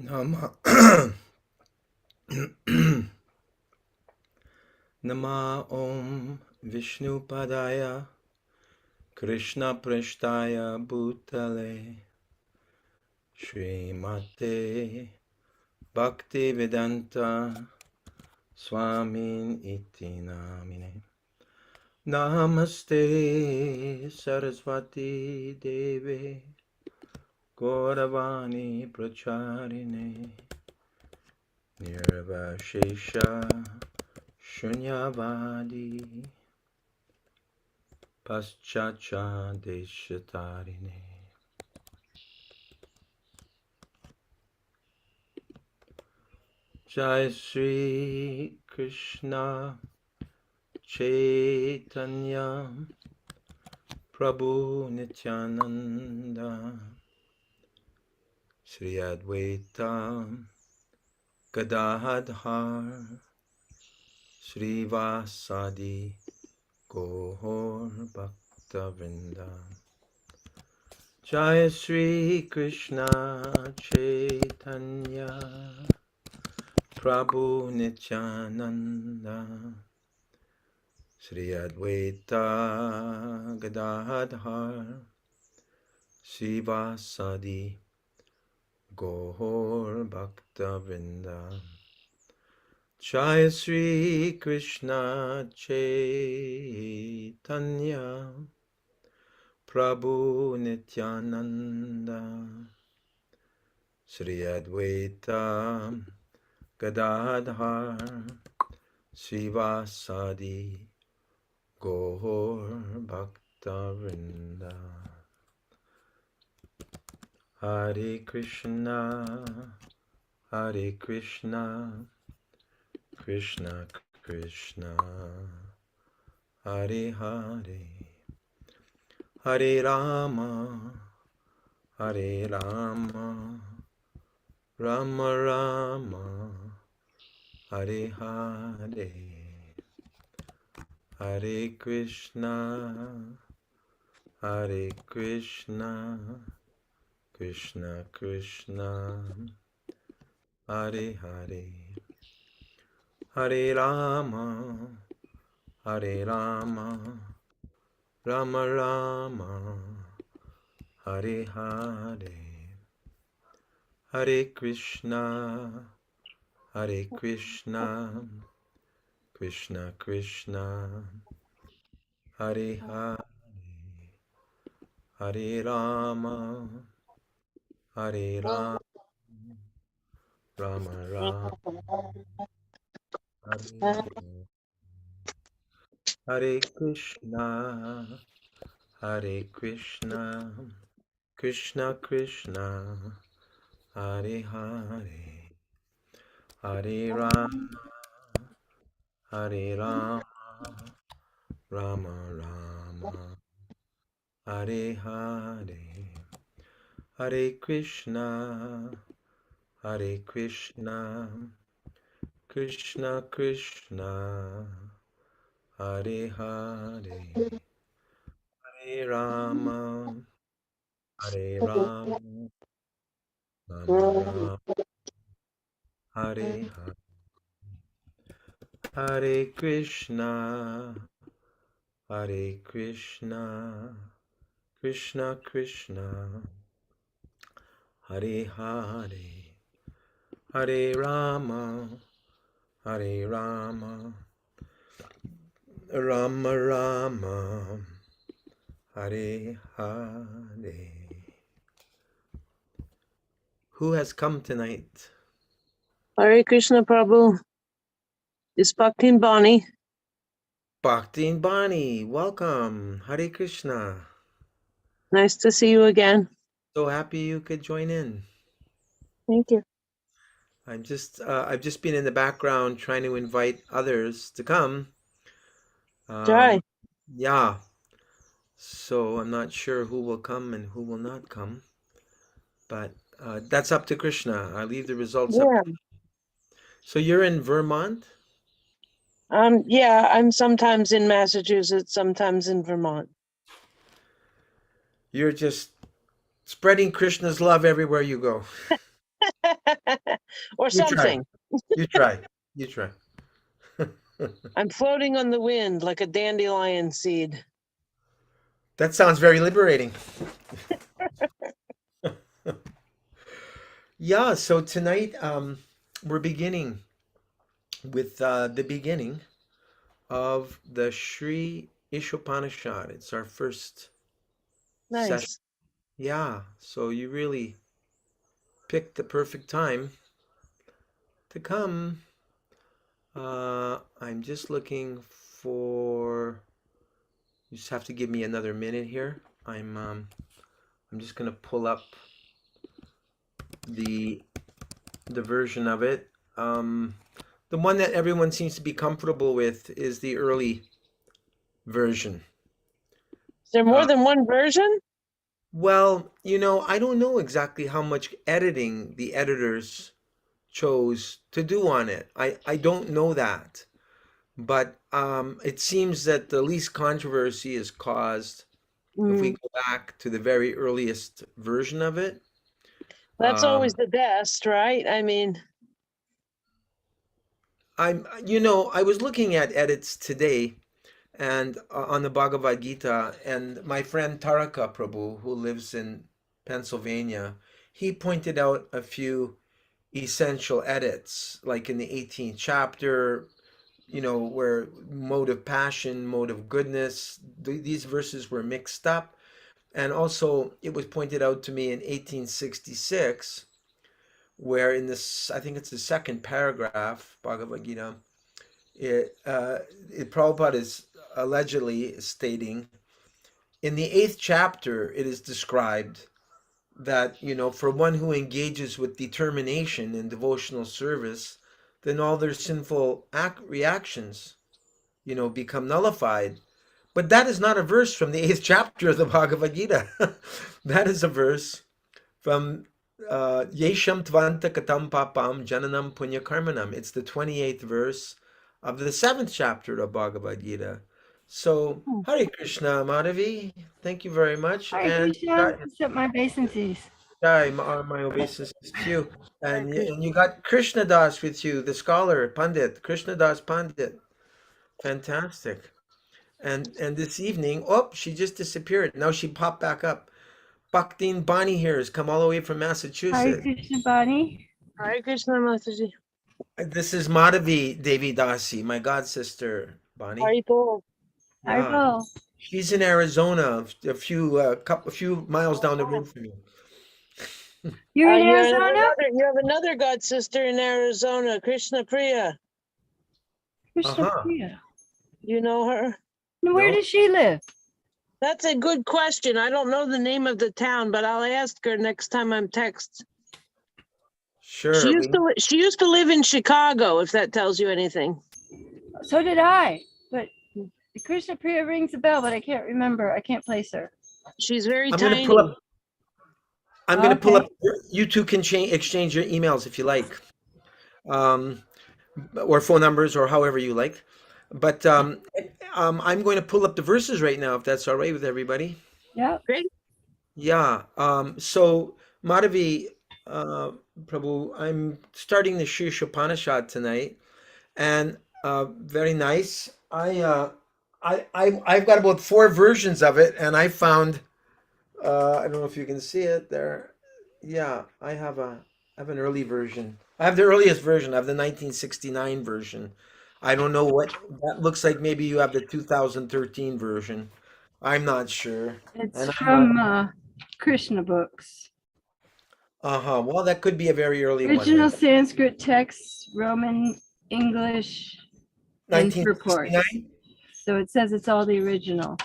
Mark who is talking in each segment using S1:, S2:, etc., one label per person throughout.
S1: Nama Nama Om Vishnu Padaya Krishna Prishtaya Bhutale Shri Mate Bhakti Vedanta Swamin Iti Namine Namaste Saraswati Deve Gauravani Pracharine Nirvashesha Shunyavadi Paschacha Deshatarine. Jai Shri Krishna Chaitanya Prabhu Nityananda Shri Advaita Gadadhar Shri Vasadi Gaur Bhaktavrinda. Jai Shri Krishna Chaitanya Prabhu Nityananda Shri Advaita Gadadhar Shri Vasadi Gaur Bhaktavrinda. Jai Shri Krishna Chaitanya Prabhu Nityananda Shri Advaita Gadadhar Sivasadi Gaur Bhaktavrinda. Hare Krishna Hare Krishna Krishna Krishna Hare Hare Hare Rama Hare Rama Rama Rama Hare Hare Hare Krishna Hare Krishna Krishna Krishna Hare Hare Hare Rama Hare Rama Rama Rama Hare Hare Hare Krishna Hare Krishna Krishna Krishna Hare Hare Hare Rama Hare Rama Rama Rama Hare Hare Hare Krishna Hare Krishna Krishna Krishna Hare Hare Hare Rama Hare Rama Rama Rama Hare Hare Hare Krishna Hare Krishna Krishna Krishna Hare Hare Hare Rama Hare Rama Rama Rama Hare Hare Hare Krishna Hare Krishna Krishna Krishna Hare Hare Hare Rama Hare Rama Rama Rama Hare Hare. Who has come tonight?
S2: Hare Krishna Prabhu. It's Bhaktin Bani.
S1: Bhakti Bani, welcome. Hare Krishna.
S2: Nice to see you again.
S1: So happy you could join in.
S2: Thank you.
S1: I've just been in the background trying to invite others to come.
S2: Jai.
S1: Yeah. So I'm not sure who will come and who will not come, but that's up to Krishna. I leave the results up. So you're in Vermont?
S2: Yeah, I'm sometimes in Massachusetts, sometimes in Vermont.
S1: You're just spreading Krishna's love everywhere you go.
S2: Or
S1: You try.
S2: something.
S1: You try. You try.
S2: I'm floating on the wind like a dandelion seed.
S1: That sounds very liberating. Yeah, so tonight we're beginning with the beginning of the Shri Ishopanishad. It's our first session.
S2: Nice.
S1: Yeah, so you really picked the perfect time to come. I'm just looking for. You just have to give me another minute here. I'm just gonna pull up the the version of it. The one that everyone seems to be comfortable with is the early version.
S2: Is there more
S1: Uh,
S2: than one version?
S1: well, I don't know exactly how much editing the editors chose to do on it. I don't know that. But it seems that the least controversy is caused if we
S2: Mm,
S1: go back to the very earliest version of it.
S2: that's always
S1: Um,
S2: the best, right? I mean,
S1: I was looking at edits today and on the Bhagavad Gita, and my friend Taraka Prabhu, who lives in Pennsylvania, he pointed out a few essential edits, like in the 18th chapter, where mode of passion, mode of goodness, these verses were mixed up. And also, it was pointed out to me in 1866, where in this, I think it's the second paragraph, Bhagavad Gita, Prabhupada is allegedly stating, in the 8th chapter, it is described that, for one who engages with determination in devotional service, then all their sinful reactions, become nullified. But that is not a verse from the 8th chapter of the Bhagavad Gita. That is a verse from Yesham Tvanta Katam Papam Jananam Punya Karmanam. It's the 28th verse of the 7th chapter of Bhagavad Gita. So,
S2: hmm,
S1: Hare Krishna, Madhavi. Thank you very much.
S3: Hare
S1: And
S3: Krishna, accept my obeisances.
S1: Jai, my obeisances to you.
S2: very
S1: And,
S2: good.
S1: and you got Krishna Das with you, the scholar, Pandit, Krishna Das Pandit. Fantastic. And this evening, oh, she just disappeared. Now she popped back up. Bhaktin Bani here has come all the way from
S3: Hare
S1: Massachusetts.
S3: Krishna Bani.
S2: Hare Krishna, Mataji.
S1: This is Madhavi Devi Dasi, my god sister, Bani.
S2: Haripol.
S3: Hare
S1: Yeah,
S3: Bo.
S1: she's in Arizona, a few miles down the road from you.
S3: You're in
S2: You have
S3: Arizona?
S2: you have another god sister in Arizona, Krishna Priya.
S3: Krishna
S1: Uh-huh.
S3: Priya.
S2: You know her?
S3: Now, where
S1: No?
S3: does she live?
S2: That's a good question. I don't know the name of the town, but I'll ask her next time I'm text.
S1: Sure.
S2: She used to live in Chicago, if that tells you anything.
S3: So did I. But Krishna Priya rings a bell, but I can't remember. I can't place her.
S2: She's very
S1: I'm
S2: tiny.
S1: gonna pull
S3: Okay.
S1: up. You two can exchange your emails if you like, um, or phone numbers, or however you like. But I'm going to pull up the verses right now, if that's all right with everybody.
S3: Yeah.
S2: Great.
S1: Yeah. So Madhavi, Prabhu, I'm starting the Shri Ishopanishad tonight, and very nice. I've got about 4 versions of it, and I found I don't know if you can see it there. Yeah, I have an early version. I have the earliest version. I have the 1969 version. I don't know what that looks like. Maybe you have the 2013 version. I'm not sure.
S3: It's
S1: And
S3: from Krishna books.
S1: well, that could be a very early one
S3: Original
S1: then.
S3: Sanskrit text, Roman, English, and purport.
S1: 1969
S3: So it says it's all the original.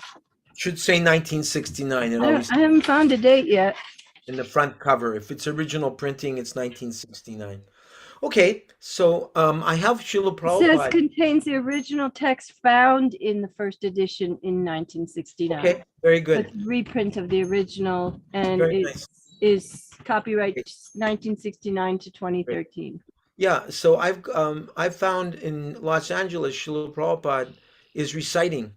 S1: should say 1969. It always
S3: I haven't found a date yet.
S1: in the front cover. If it's original printing, it's 1969. Okay, so I have Srila
S3: It says
S1: Prabhupada.
S3: contains the original text found in the first edition in 1969.
S1: Okay, very
S3: With
S1: good.
S3: reprint of the original, and
S1: Very
S3: it
S1: nice.
S3: is copyright
S1: Great.
S3: 1969 to
S1: Great.
S3: 2013.
S1: Yeah, so I've found in Los Angeles, Srila Prabhupada is reciting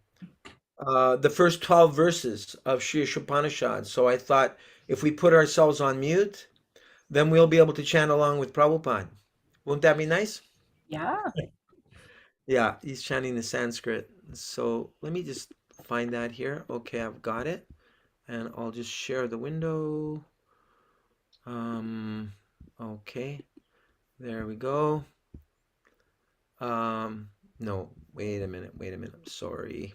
S1: the first 12 verses of Shri Ishopanishad. So I thought if we put ourselves on mute, Then we'll be able to chant along with Prabhupada. Won't that be nice?
S3: Yeah.
S1: Yeah, he's chanting the Sanskrit. So let me just find that here. Okay, I've got it. And I'll just share the window. Okay, there we go. No, wait a minute. I'm sorry.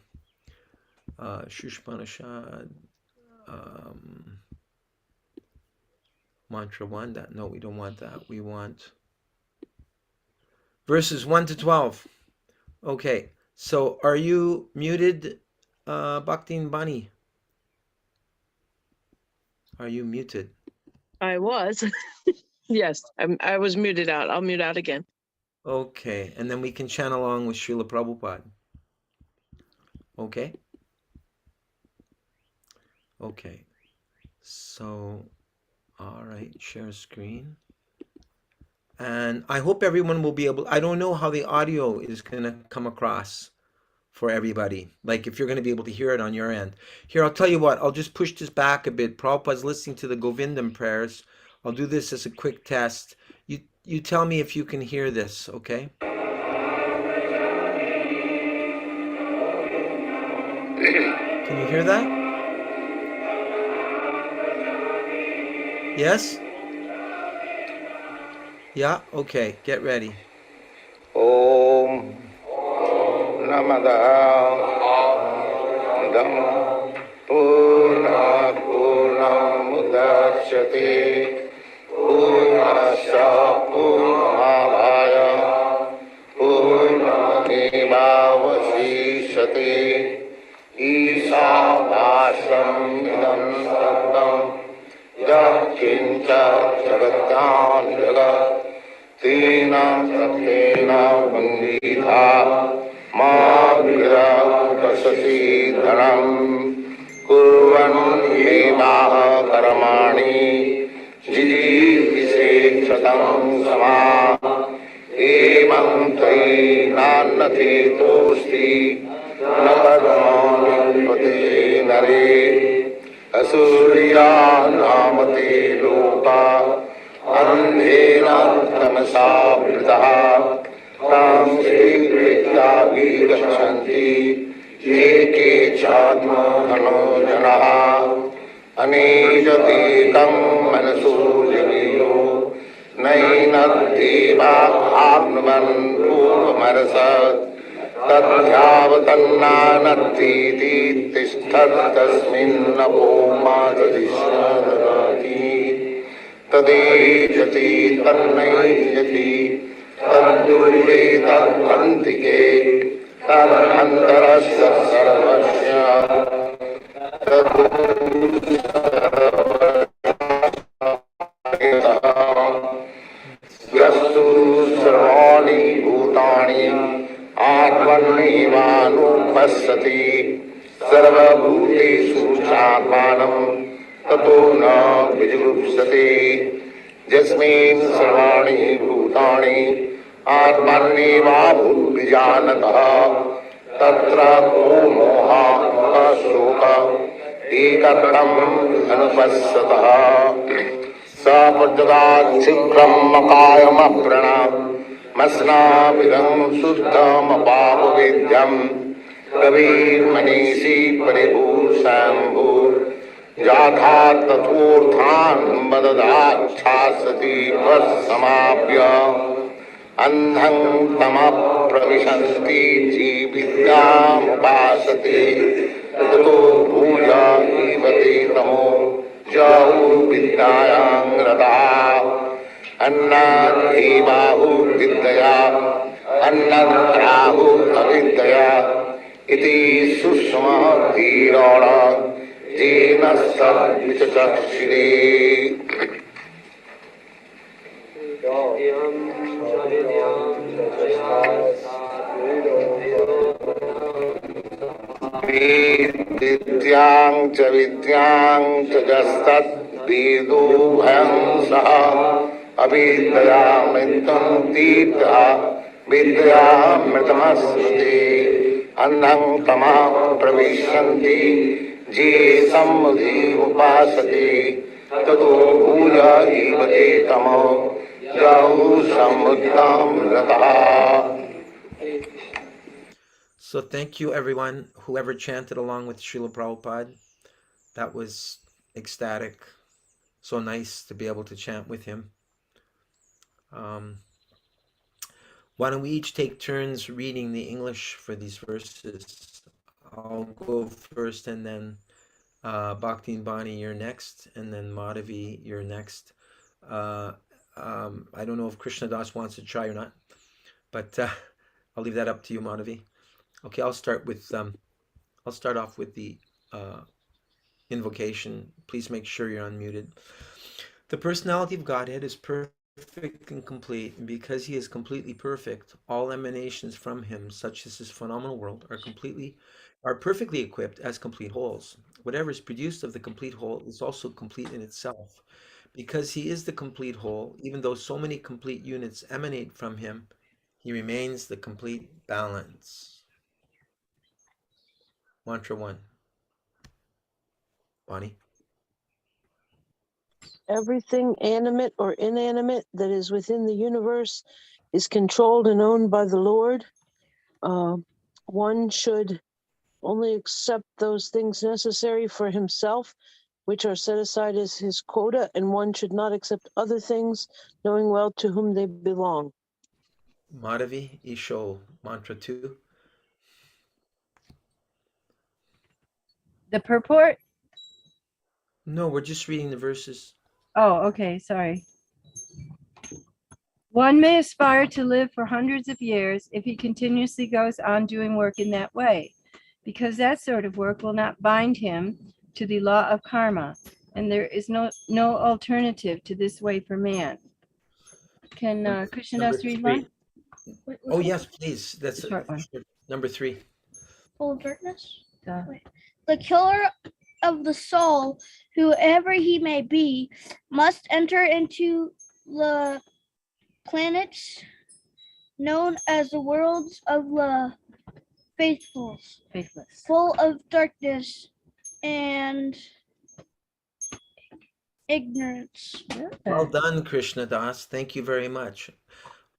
S1: Ishopanesha, mantra 1. No, we don't want that. We want verses 1 to 12. Okay, so are you muted, Bhaktin Bani? Are you muted?
S2: I was. Yes, I was muted out. I'll mute out again.
S1: Okay, and then we can chant along with Srila Prabhupada. Okay? Okay, so, all right, share screen. And I hope everyone will be able, I don't know how the audio is going to come across for everybody. Like if you're going to be able to hear it on your end. Here, I'll tell you what, I'll just push this back a bit. Prabhupada's listening to the Govindam prayers. I'll do this as a quick test. You tell me if you can hear this, okay? Can you hear that? Yes? Yeah? Okay, get ready.
S4: Om Namada Purna Mudachyate Purnasya Purnamavaya Purnamevavasishate Isavasam Idam Sarvam Yakincha Jagatyan Jagat Tena Satyena Vandita Ma Vida Upasasi Dharam Kurvan Eva Karamani Jiji Visekhatam Sama Evam Tai Nanati Tosti Nakarmani Pati Nare Asurya Namate Loka Andhena tamasa vritaha tam srikrita vigachanti eke chadma hanojanaha anejati tam manaso javiyo nainadeva agnavan purvamarasat tadhyavatannanattiti tishthat tasmin apoma tadishnadati तदेजति तन्नैजति तद्दुर्वे तद्भन्तिके तदनन्तरस्य सर्वस्य यस्तु सर्वाणि भूतानि आत्मन्नेवानुपश्यति सर्वभूतेषु चात्मानं ततो न विजुगुप्सते यस्मिन् सर्वाणि भूतानि आत्मन्नेवाभूद्विजानतः तत्र को मोहः शोकः एकत्रम् अनुपश्यतः स प्रजगाच्छिप्रमकायमप्रणमस्नाविदं शुद्धमपापवेद्यम् कविर्मनीषी परिभूषम्भूर् जाथा तथोर्थान् वददाच्छासति समाप्य अन्धं तमः प्रविशन्ति जीवितामुपासते ततो भूय ईवते तमो जौ विद्यायां रताः अन्नाद्धिबाहु विद्यया अन्नद्राहु अविद्यया इति सुषमा धीरोण जेन सद्विचक्षिरे विद्यां च जस्तद्वेदो भयं सः अविद्यामृतं तीर्थः विद्यामृतमस्मृते अन्धं तमः प्रविशन्ति ये सम्मुखी उपासते ततो भूया एव ते तमो जाहु समुद्रां रतः.
S1: So thank you, everyone, whoever chanted along with Srila Prabhupada. That was ecstatic. So nice to be able to chant with him. Why don't we each take turns reading the English for these verses? I'll go first, and then Bhakti and Bani, you're next, and then Madhavi, you're next. I don't know if Krishna Das wants to try or not, but I'll leave that up to you, Madhavi. Okay, I'll start off with the invocation. Please make sure you're unmuted. The personality of Godhead is perfect and complete, and because he is completely perfect, all emanations from him, such as his phenomenal world, are perfectly equipped as complete wholes. Whatever is produced of the complete whole is also complete in itself. Because he is the complete whole, even though so many complete units emanate from him, he remains the complete balance. Mantra 1. Bonnie.
S2: Everything animate or inanimate that is within the universe is controlled and owned by the Lord. One should only accept those things necessary for himself, which are set aside as his quota, and one should not accept other things, knowing well to whom they belong.
S1: Madhavi, Isho, Mantra 2.
S3: The purport?
S1: No, we're just reading the verses.
S3: Oh, okay, sorry. One may aspire to live for hundreds of years if he continuously goes on doing work in that way, because that sort of work will not bind him to the law of karma, and there is no alternative to this way for man. Can Krishnadas read one?
S1: Oh, yes, please. That's
S3: The short one.
S1: Number 3.
S5: Full of darkness.
S3: The-
S5: The killer of the soul, whoever he may be, must enter into the planets known as the worlds of the faithless, full of darkness and ignorance.
S1: Well done, Krishna Das. Thank you very much.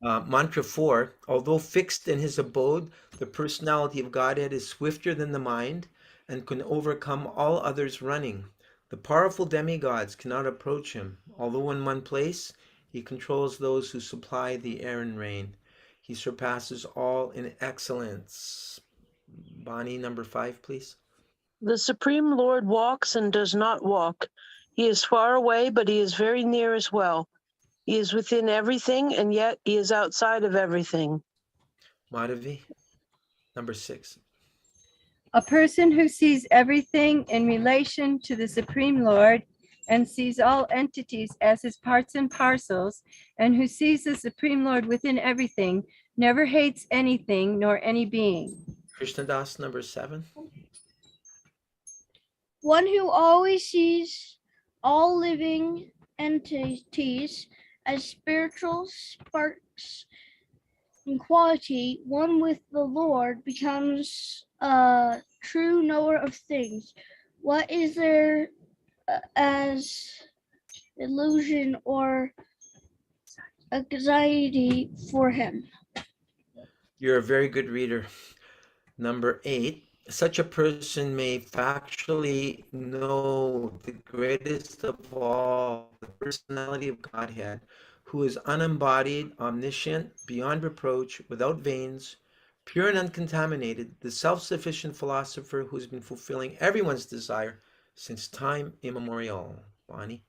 S1: Mantra 4. Although fixed in his abode, the personality of Godhead is swifter than the mind and can overcome all others running. The powerful demigods cannot approach him. Although in one place, he controls those who supply the air and rain. He surpasses all in excellence. Bani, number 5, please.
S2: The Supreme Lord walks and does not walk. He is far away, but he is very near as well. He is within everything, and yet he is outside of everything.
S1: Madhavi, number 6.
S3: A person who sees everything in relation to the Supreme Lord and sees all entities as his parts and parcels, and who sees the Supreme Lord within everything, never hates anything nor any being.
S1: Krishna Das, number 7.
S5: One who always sees all living entities as spiritual sparks in quality, one with the Lord, becomes a true knower of things. What is there as illusion or anxiety for him?
S1: You're a very good reader. Number 8. Such a person may factually know the greatest of all, the personality of Godhead, who is unembodied, omniscient, beyond reproach, without veins, pure and uncontaminated, the self-sufficient philosopher who has been fulfilling everyone's desire since time immemorial. Bonnie?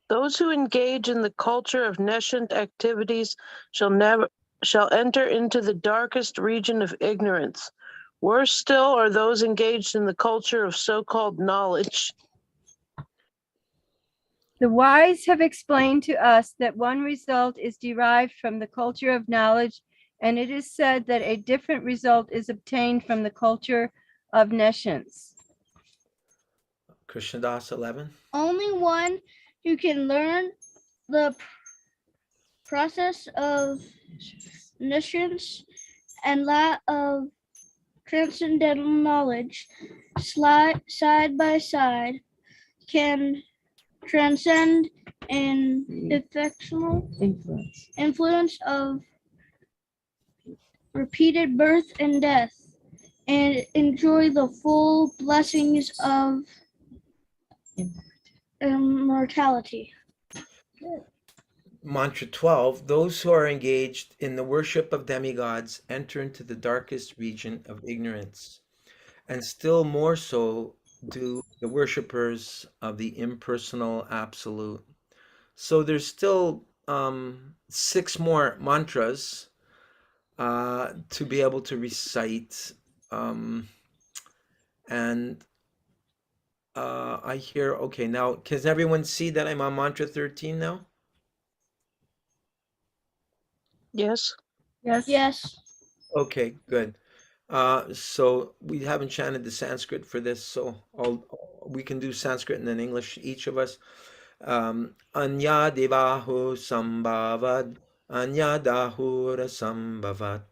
S2: Those who engage in the culture of nescient activities shall enter into the darkest region of ignorance. Worse still are those engaged in the culture of so-called knowledge.
S3: The wise have explained to us that one result is derived from the culture of knowledge, and it is said that a different result is obtained from the culture of nescience.
S1: Krishnadas 11.
S5: Only one who can learn the process of nescience and that of transcendental knowledge side by side can transcend an effectual influence of repeated birth and death, and enjoy the full blessings of immortality.
S1: Mantra 12. Those who are engaged in the worship of demigods enter into the darkest region of ignorance, and still more so do the worshippers of the impersonal absolute. So there's still 6 more mantras to be able to recite. And I hear, okay, now, can everyone see that I'm on mantra 13 now?
S2: Yes.
S3: Yes.
S5: Yes.
S1: Okay, good. So we haven't chanted the Sanskrit for this, so we can do Sanskrit and then English, each of us. Anya devahu sambhavad, anya dahura sambhavat,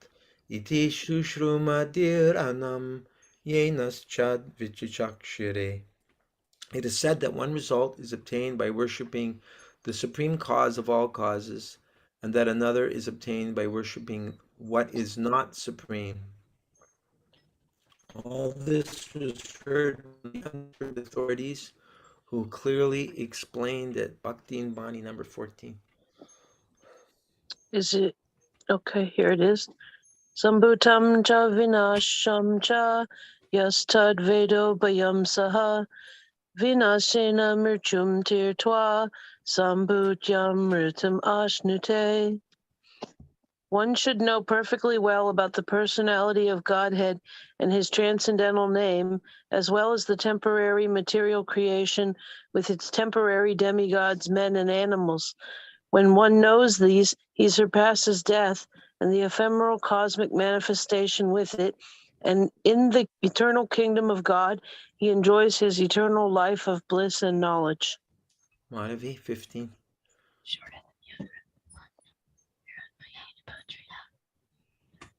S1: iti shushrumadir anam, yenas chad vichichakshire. It is said that one result is obtained by worshipping the supreme cause of all causes, and that another is obtained by worshipping what is not supreme. All this was heard by the unheard authorities who clearly explained it. Bhakti and Bani, number 14.
S2: Is it okay? Here it is. Sambhutam cha vinasham cha yastad vedo bayam saha vinashena mrityum tirtva sambhutyam mritam ashnute. One should know perfectly well about the personality of Godhead and his transcendental name, as well as the temporary material creation with its temporary demigods, men and animals. When one knows these, he surpasses death and the ephemeral cosmic manifestation with it, and in the eternal kingdom of God, he enjoys his eternal life of bliss and knowledge.
S1: Madhavi, 15.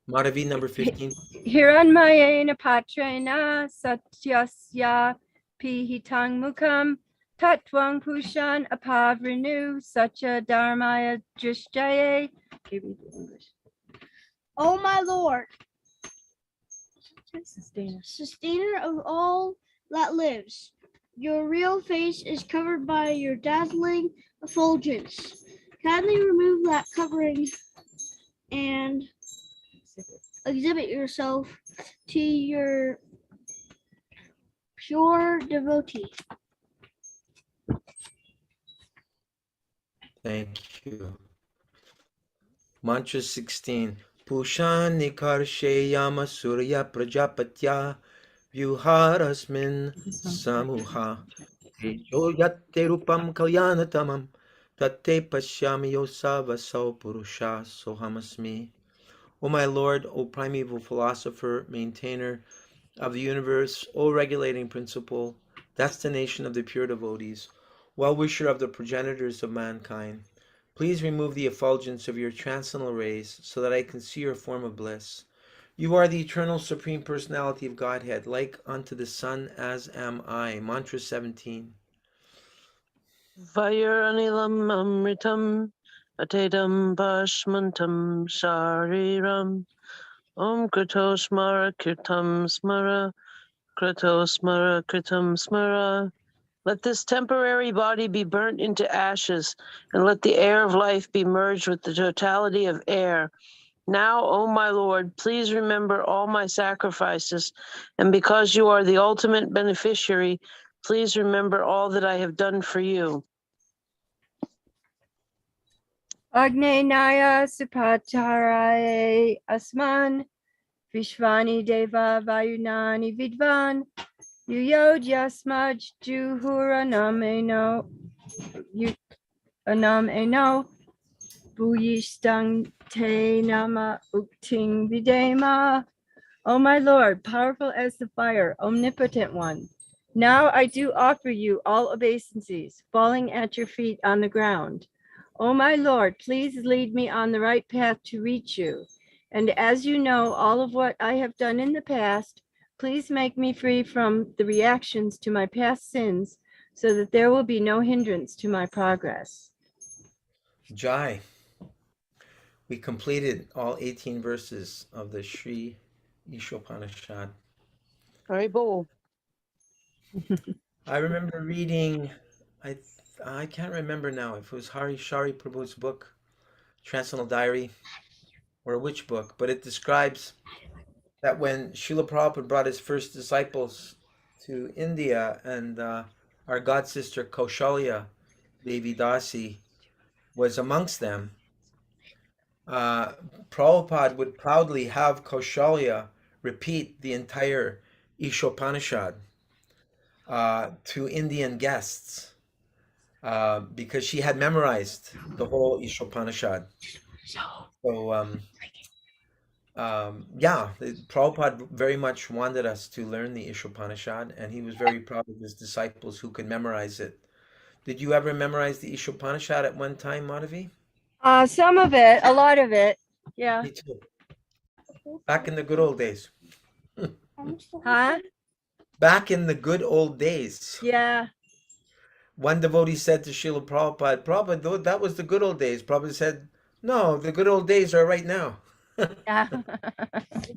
S1: Madhavi, number 15.
S3: Hiranmayena patrena satyasya pihitang mukam tattvang pushan apavrinu satya dharmaya drishtaye. Okay, read the English.
S5: O my Lord,
S3: Sustainer.
S5: sustainer of all that lives, your real face is covered by your dazzling effulgence. Kindly remove that covering and exhibit yourself to your pure devotee.
S1: Thank you. Mantra 16. Pushan nikarshe surya prajapatya vyuharasmin samuha tejo yatte rupam kalyanatamam tate pashyami yosava so purusha sohamasmi. O my Lord, O primeval philosopher, maintainer of the universe, O regulating principle, destination of the pure devotees, well-wisher of the progenitors of mankind, please remove the effulgence of your transcendental rays so that I can see your form of bliss. You are the eternal supreme personality of Godhead, like unto the sun as am I. Mantra 17.
S2: Vayuranilam amritam atedam bashmantam shariram Om Krato Smara Kirtam Smara Krato Smara Kritam Smara. Let this temporary body be burnt into ashes, and let the air of life be merged with the totality of air. Now, O my Lord, please remember all my sacrifices, and because you are the ultimate beneficiary, please remember all that I have done for you.
S3: Agnenaya Supataraye Asman Vishvani Deva Vayunani Vidvan Yuyod Yasmaj Juhuranam Eno Anam Eno Buyishtang Te Nama Ukting Videma. O my Lord, powerful as the fire, omnipotent one, now I do offer you all obeisances, falling at your feet on the ground. O my Lord, please lead me on the right path to reach you. And as you know all of what I have done in the past, please make me free from the reactions to my past sins so that there will be no hindrance to my progress.
S1: Jai. We completed all 18 verses of the Shri Ishopanishad.
S2: Very bold.
S1: I remember reading, I can't remember now if it was Hari Shari Prabhu's book, Transcendental Diary, or which book, but it describes that when Srila Prabhupada brought his first disciples to India, and our god sister Kaushalya Devi Dasi was amongst them, Prabhupada would proudly have Kaushalya repeat the entire Ishopanishad to Indian guests because she had memorized the whole Ishopanishad. So, Prabhupada very much wanted us to learn the Ishopanishad, and he was very proud of his disciples who could memorize it. Did you ever memorize the Ishopanishad at one time, Madhavi?
S3: Some of it, a lot of it. Yeah.
S1: Me too. Back in the good old days.
S3: Huh?
S1: Back in the good old days.
S3: Yeah.
S5: One devotee said to Srila Prabhupada, Prabhupada, that was the good old days. Prabhupada said, no, the good old days are right now.
S3: Yeah.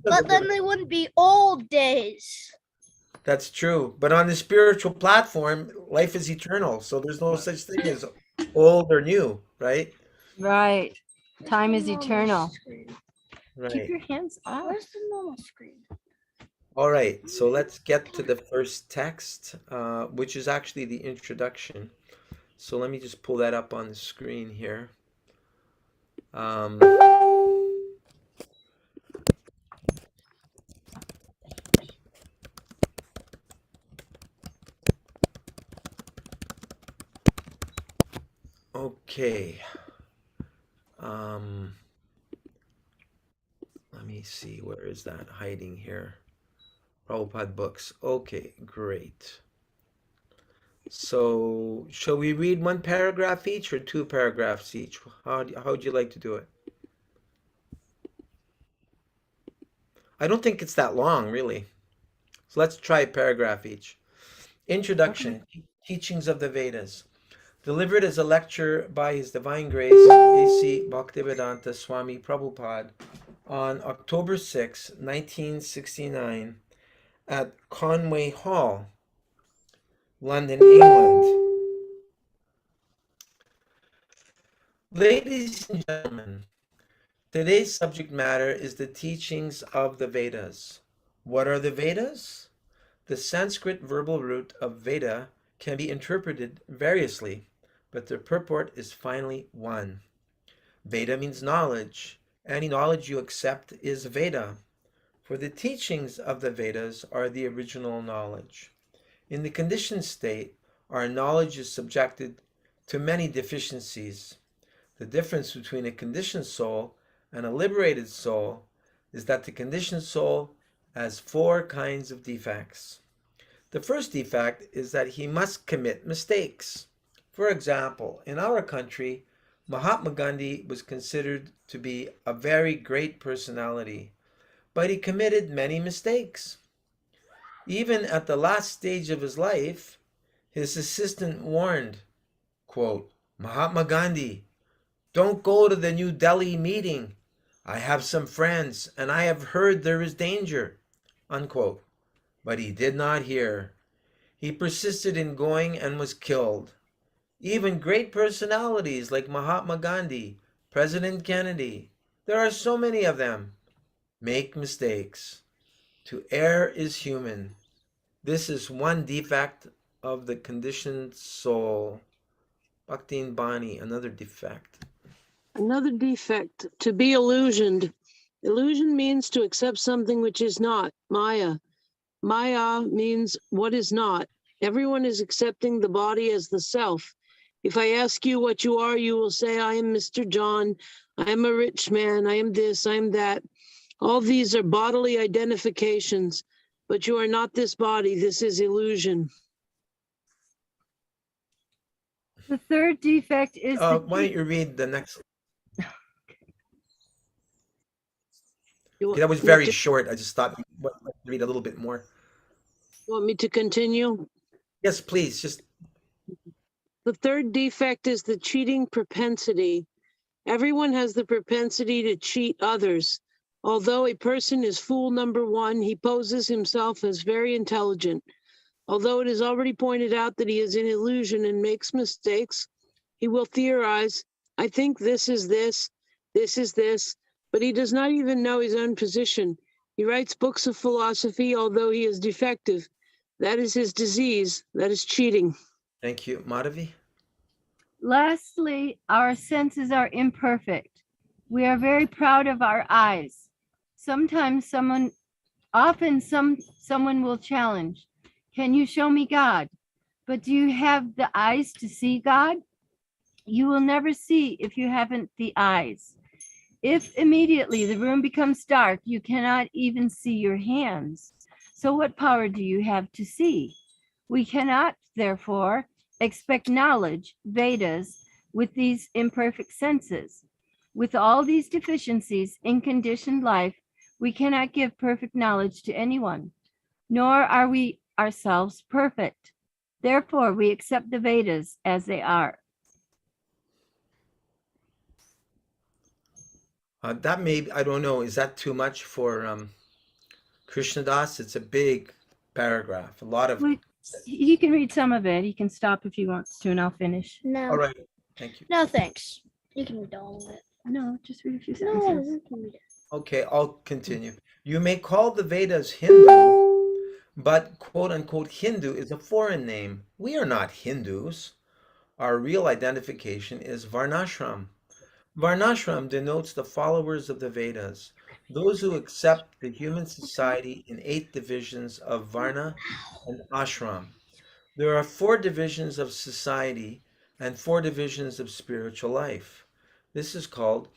S5: But then they wouldn't be old days.
S1: That's true. But on the spiritual platform, life is eternal. So there's no such thing as old or new, right?
S3: Right. Time is eternal.
S1: Right.
S3: Keep your hands off.
S5: Where's the normal screen?
S1: All right. So let's get to the first text, which is actually the introduction. So let me just pull that up on the screen here. Okay. Let me see, where is that hiding here? Prabhupada books. Okay, great. So, shall we read one paragraph each or two paragraphs each? How would you like to do it? I don't think it's that long, really. So let's try a paragraph each. Introduction, Teachings of the Vedas. Delivered as a lecture by His Divine Grace, A.C. Bhaktivedanta Swami Prabhupada, on October 6, 1969, at Conway Hall, London, England. Ladies and gentlemen, today's subject matter is the teachings of the Vedas. What are the Vedas? The Sanskrit verbal root of Veda can be interpreted variously, but their purport is finally one. Veda means knowledge. Any knowledge you accept is Veda, for the teachings of the Vedas are the original knowledge. In the conditioned state, our knowledge is subjected to many deficiencies. The difference between a conditioned soul and a liberated soul is that the conditioned soul has 4 kinds of defects. The first defect is that he must commit mistakes. For example, in our country, Mahatma Gandhi was considered to be a very great personality, but he committed many mistakes. Even at the last stage of his life, his assistant warned, quote, Mahatma Gandhi, don't go to the New Delhi meeting. I have some friends, and I have heard there is danger, unquote. But he did not hear. He persisted in going and was killed. Even great personalities like Mahatma Gandhi, President Kennedy, there are so many of them, make mistakes. To err is human. This is one defect of the conditioned soul. Bhakti and Bani, another defect.
S2: Another defect, to be illusioned. Illusion means to accept something which is not, Maya. Maya means what is not. Everyone is accepting the body as the self. If I ask you what you are, you will say, I am Mr. John, I am a rich man, I am this, I am that. All these are bodily identifications, but you are not this body, this is illusion.
S3: The third defect is
S1: Why don't you read the next? That was very short. I just thought you read a little bit more.
S2: Want me to continue?
S1: Yes, please. Just
S2: The third defect is the cheating propensity. Everyone has the propensity to cheat others. Although a person is fool number one, he poses himself as very intelligent. Although it is already pointed out that he is in illusion and makes mistakes, he will theorize, I think this is this is this, but he does not even know his own position. He writes books of philosophy, although he is defective. That is his disease. That is cheating.
S1: Thank you. Madhavi?
S3: Lastly, our senses are imperfect. We are very proud of our eyes. Sometimes someone will challenge, can you show me God? But do you have the eyes to see God? You will never see if you haven't the eyes. If immediately the room becomes dark, you cannot even see your hands. So what power do you have to see? We cannot, therefore, expect knowledge, Vedas, with these imperfect senses. With all these deficiencies in conditioned life, we cannot give perfect knowledge to anyone, nor are we ourselves perfect. Therefore, we accept the Vedas as they are.
S1: That may, I don't know, is that too much for Krishnadas? It's a big paragraph, a lot of.
S3: He can read some of it. He can stop if he wants to, and I'll finish.
S5: No.
S1: All right, thank you.
S5: No, thanks. You can read all of it.
S3: No, just read a few
S5: No,
S3: sentences.
S5: you can read it.
S1: Okay, I'll continue. You may call the Vedas Hindu, but quote unquote Hindu is a foreign name. We are not Hindus. Our real identification is Varnashram. Varnashram denotes the followers of the Vedas, those who accept the human society in 8 divisions of Varna and Ashram. There are 4 divisions of society and 4 divisions of spiritual life. This is called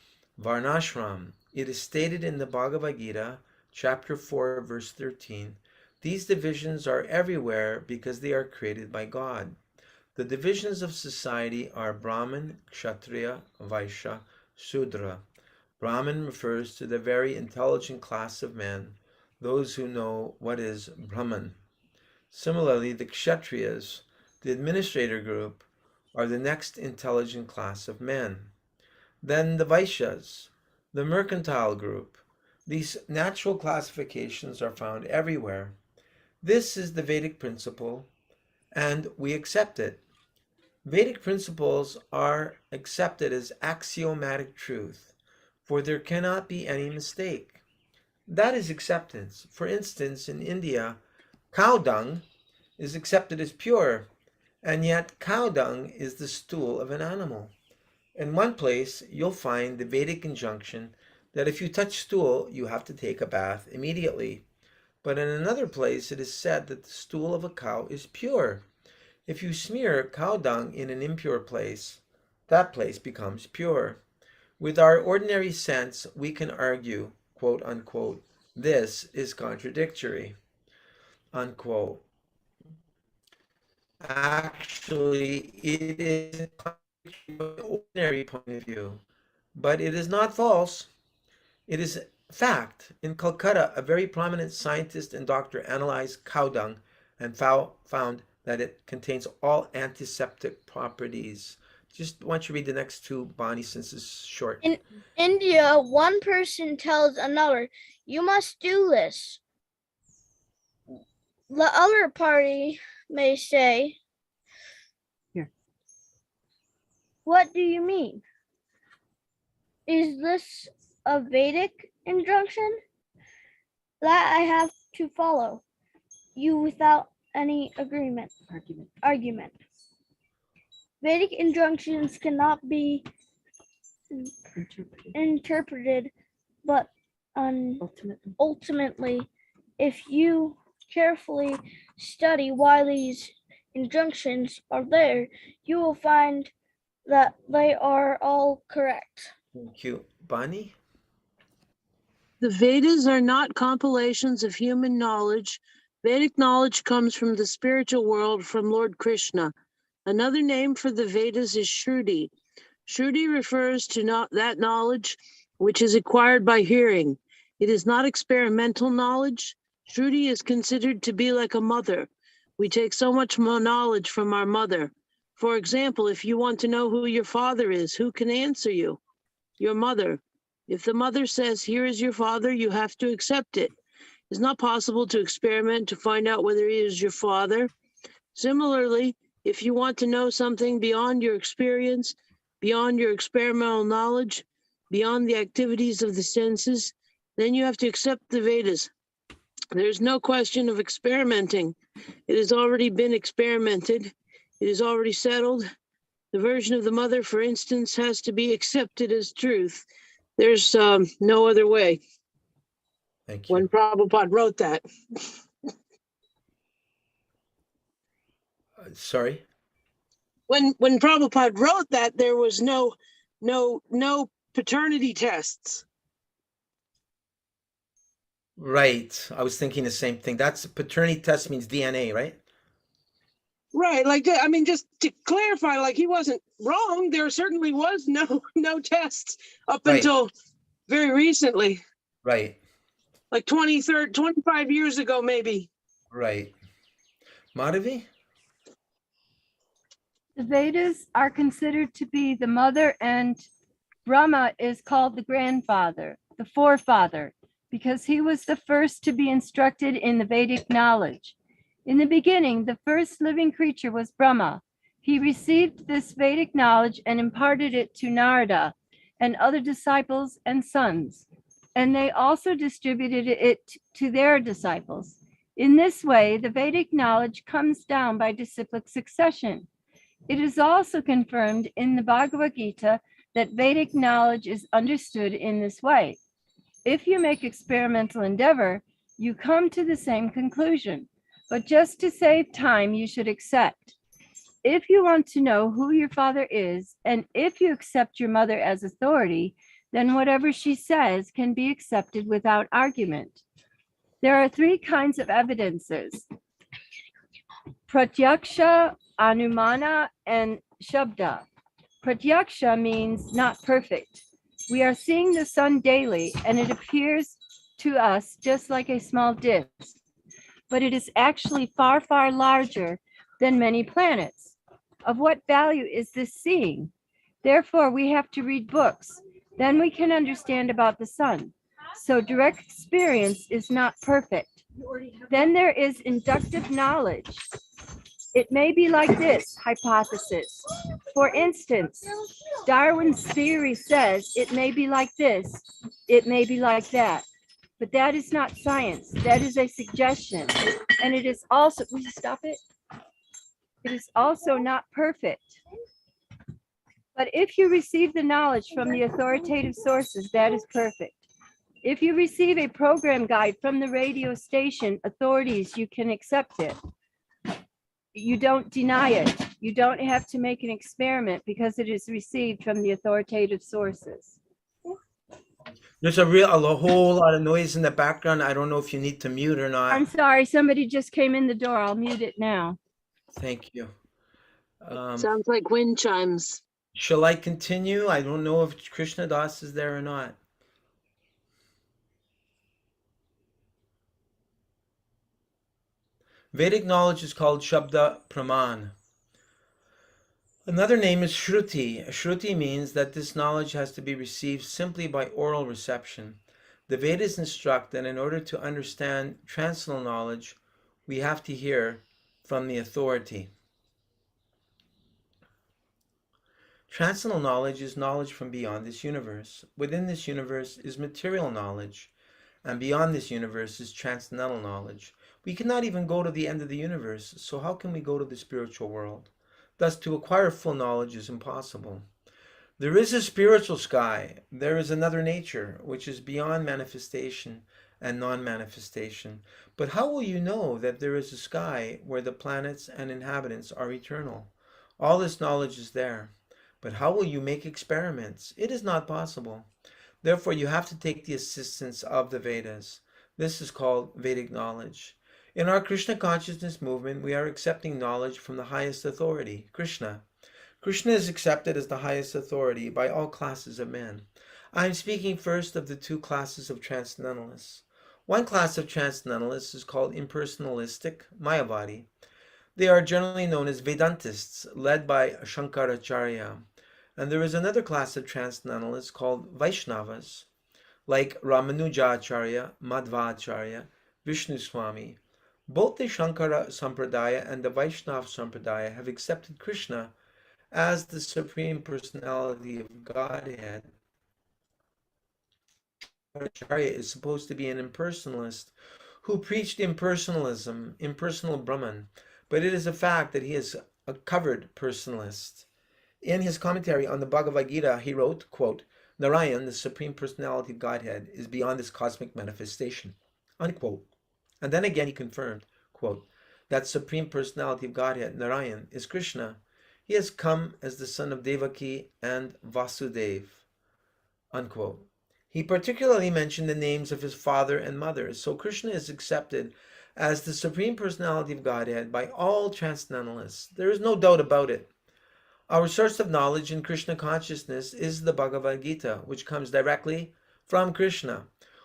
S1: Varnashram. It is stated in the Bhagavad Gita, chapter 4, verse 13. These divisions are everywhere because they are created by God. The divisions of society are Brahmin, Kshatriya, Vaishya, Shudra. Brahmin refers to the very intelligent class of men, those who know what is Brahman. Similarly, the Kshatriyas, the administrator group, are the next intelligent class of men. Then the Vaishyas, the mercantile group. These natural classifications are found everywhere. This is the Vedic principle, and we accept it. Vedic principles are accepted as axiomatic truth, for there cannot be any mistake. That is acceptance. For instance, in India, cow dung is accepted as pure, and yet cow dung is the stool of an animal. In one place, you'll find the Vedic injunction that if you touch stool, you have to take a bath immediately. But in another place, it is said that the stool of a cow is pure. If you smear cow dung in an impure place, that place becomes pure. With our ordinary sense, we can argue, quote unquote, this is contradictory, unquote. Actually, it is from the ordinary point of view, but it is not false. It is fact. In Calcutta, a very prominent scientist and doctor analyzed cow dung and found that it contains all antiseptic properties. Just want you to read the next 2, Bonnie, since it's short.
S5: In India, one person tells another, you must do this. The other party may say,
S3: Here.
S5: What do you mean? Is this a Vedic injunction that I have to follow you without any argument? Vedic injunctions cannot be interpreted, but ultimately, if you carefully study why these injunctions are there, you will find that they are all correct.
S1: Thank you. Bonnie?
S2: The Vedas are not compilations of human knowledge. Vedic knowledge comes from the spiritual world, from Lord Krishna. Another name for the Vedas is Shri. Shri refers to that knowledge which is acquired by hearing. It is not experimental knowledge. Shri is considered to be like a mother. We take so much more knowledge from our mother. For example, if you want to know who your father is, who can answer you? Your mother. If the mother says, here is your father, you have to accept it. It's not possible to experiment to find out whether he is your father. Similarly, if you want to know something beyond your experience, beyond your experimental knowledge, beyond the activities of the senses, then you have to accept the Vedas. There's no question of experimenting. It has already been experimented. It is already settled. The version of the mother, for instance, has to be accepted as truth. There's no other way.
S1: Thank you.
S2: When Prabhupada wrote that.
S1: Sorry?
S2: When Prabhupada wrote that, there was no paternity tests.
S1: Right. I was thinking the same thing. That's paternity test means DNA, right?
S2: Right. Like, I mean, just to clarify, like he wasn't wrong. There certainly was no tests up
S1: Right.
S2: until very recently.
S1: Right.
S2: Like 25 years ago, maybe.
S1: Right. Madhavi?
S3: The Vedas are considered to be the mother, and Brahma is called the grandfather, the forefather, because he was the first to be instructed in the Vedic knowledge. In the beginning, the first living creature was Brahma. He received this Vedic knowledge and imparted it to Narada and other disciples and sons, and they also distributed it to their disciples. In this way, the Vedic knowledge comes down by disciplic succession. It is also confirmed in the Bhagavad Gita that Vedic knowledge is understood in this way. If you make experimental endeavor, you come to the same conclusion, but just to save time, you should accept. If you want to know who your father is, and if you accept your mother as authority, then whatever she says can be accepted without argument. There are three kinds of evidences: Pratyaksha, Anumana, and Shabda. Pratyaksha means not perfect. We are seeing the sun daily, and it appears to us just like a small disk, but it is actually far, far larger than many planets. Of what value is this seeing? Therefore, we have to read books. Then we can understand about the sun. So direct experience is not perfect. Then there is inductive knowledge. It may be like this hypothesis. For instance, Darwin's theory says it may be like this, it may be like that. But that is not science. That is a suggestion. And it is also, will you stop it? It is also not perfect. But if you receive the knowledge from the authoritative sources, that is perfect. If you receive a program guide from the radio station authorities, you can accept it. You don't deny it. You don't have to make an experiment because it is received from the authoritative sources.
S1: There's a whole lot of noise in the background. I don't know if you need to mute or not.
S3: I'm sorry, somebody just came in the door. I'll mute it now.
S1: Thank you.
S2: Sounds like wind chimes.
S1: Shall I continue? I don't know if Krishna Das is there or not. Vedic knowledge is called Shabda Praman. Another name is Shruti. Shruti means that this knowledge has to be received simply by oral reception. The Vedas instruct that in order to understand transcendental knowledge, we have to hear from the authority. Transcendental knowledge is knowledge from beyond this universe. Within this universe is material knowledge, and beyond this universe is transcendental knowledge. We cannot even go to the end of the universe, so how can we go to the spiritual world? Thus, to acquire full knowledge is impossible. There is a spiritual sky. There is another nature, which is beyond manifestation and non-manifestation. But how will you know that there is a sky where the planets and inhabitants are eternal? All this knowledge is there. But how will you make experiments? It is not possible. Therefore, you have to take the assistance of the Vedas. This is called Vedic knowledge. In our Krishna consciousness movement, we are accepting knowledge from the highest authority, Krishna. Krishna is accepted as the highest authority by all classes of men. I am speaking first of the two classes of transcendentalists. One class of transcendentalists is called impersonalistic, Mayavadi. They are generally known as Vedantists, led by Shankaracharya. And there is another class of transcendentalists called Vaishnavas, like Ramanujacharya, Madhvacharya, Vishnu Swami. Both the Shankara Sampradaya and the Vaishnava Sampradaya have accepted Krishna as the Supreme Personality of Godhead. Acharya is supposed to be an impersonalist who preached impersonalism, impersonal Brahman, but it is a fact that he is a covered personalist. In his commentary on the Bhagavad Gita, he wrote, quote, Narayan, the Supreme Personality of Godhead, is beyond this cosmic manifestation, unquote. And then again he confirmed, quote, that Supreme Personality of Godhead, Narayan, is Krishna. He has come as the son of Devaki and Vasudeva, unquote. He particularly mentioned the names of his father and mother, so Krishna is accepted as the Supreme Personality of Godhead by all transcendentalists. There is no doubt about it. Our source of knowledge in Krishna consciousness is the Bhagavad Gita, which comes directly from Krishna.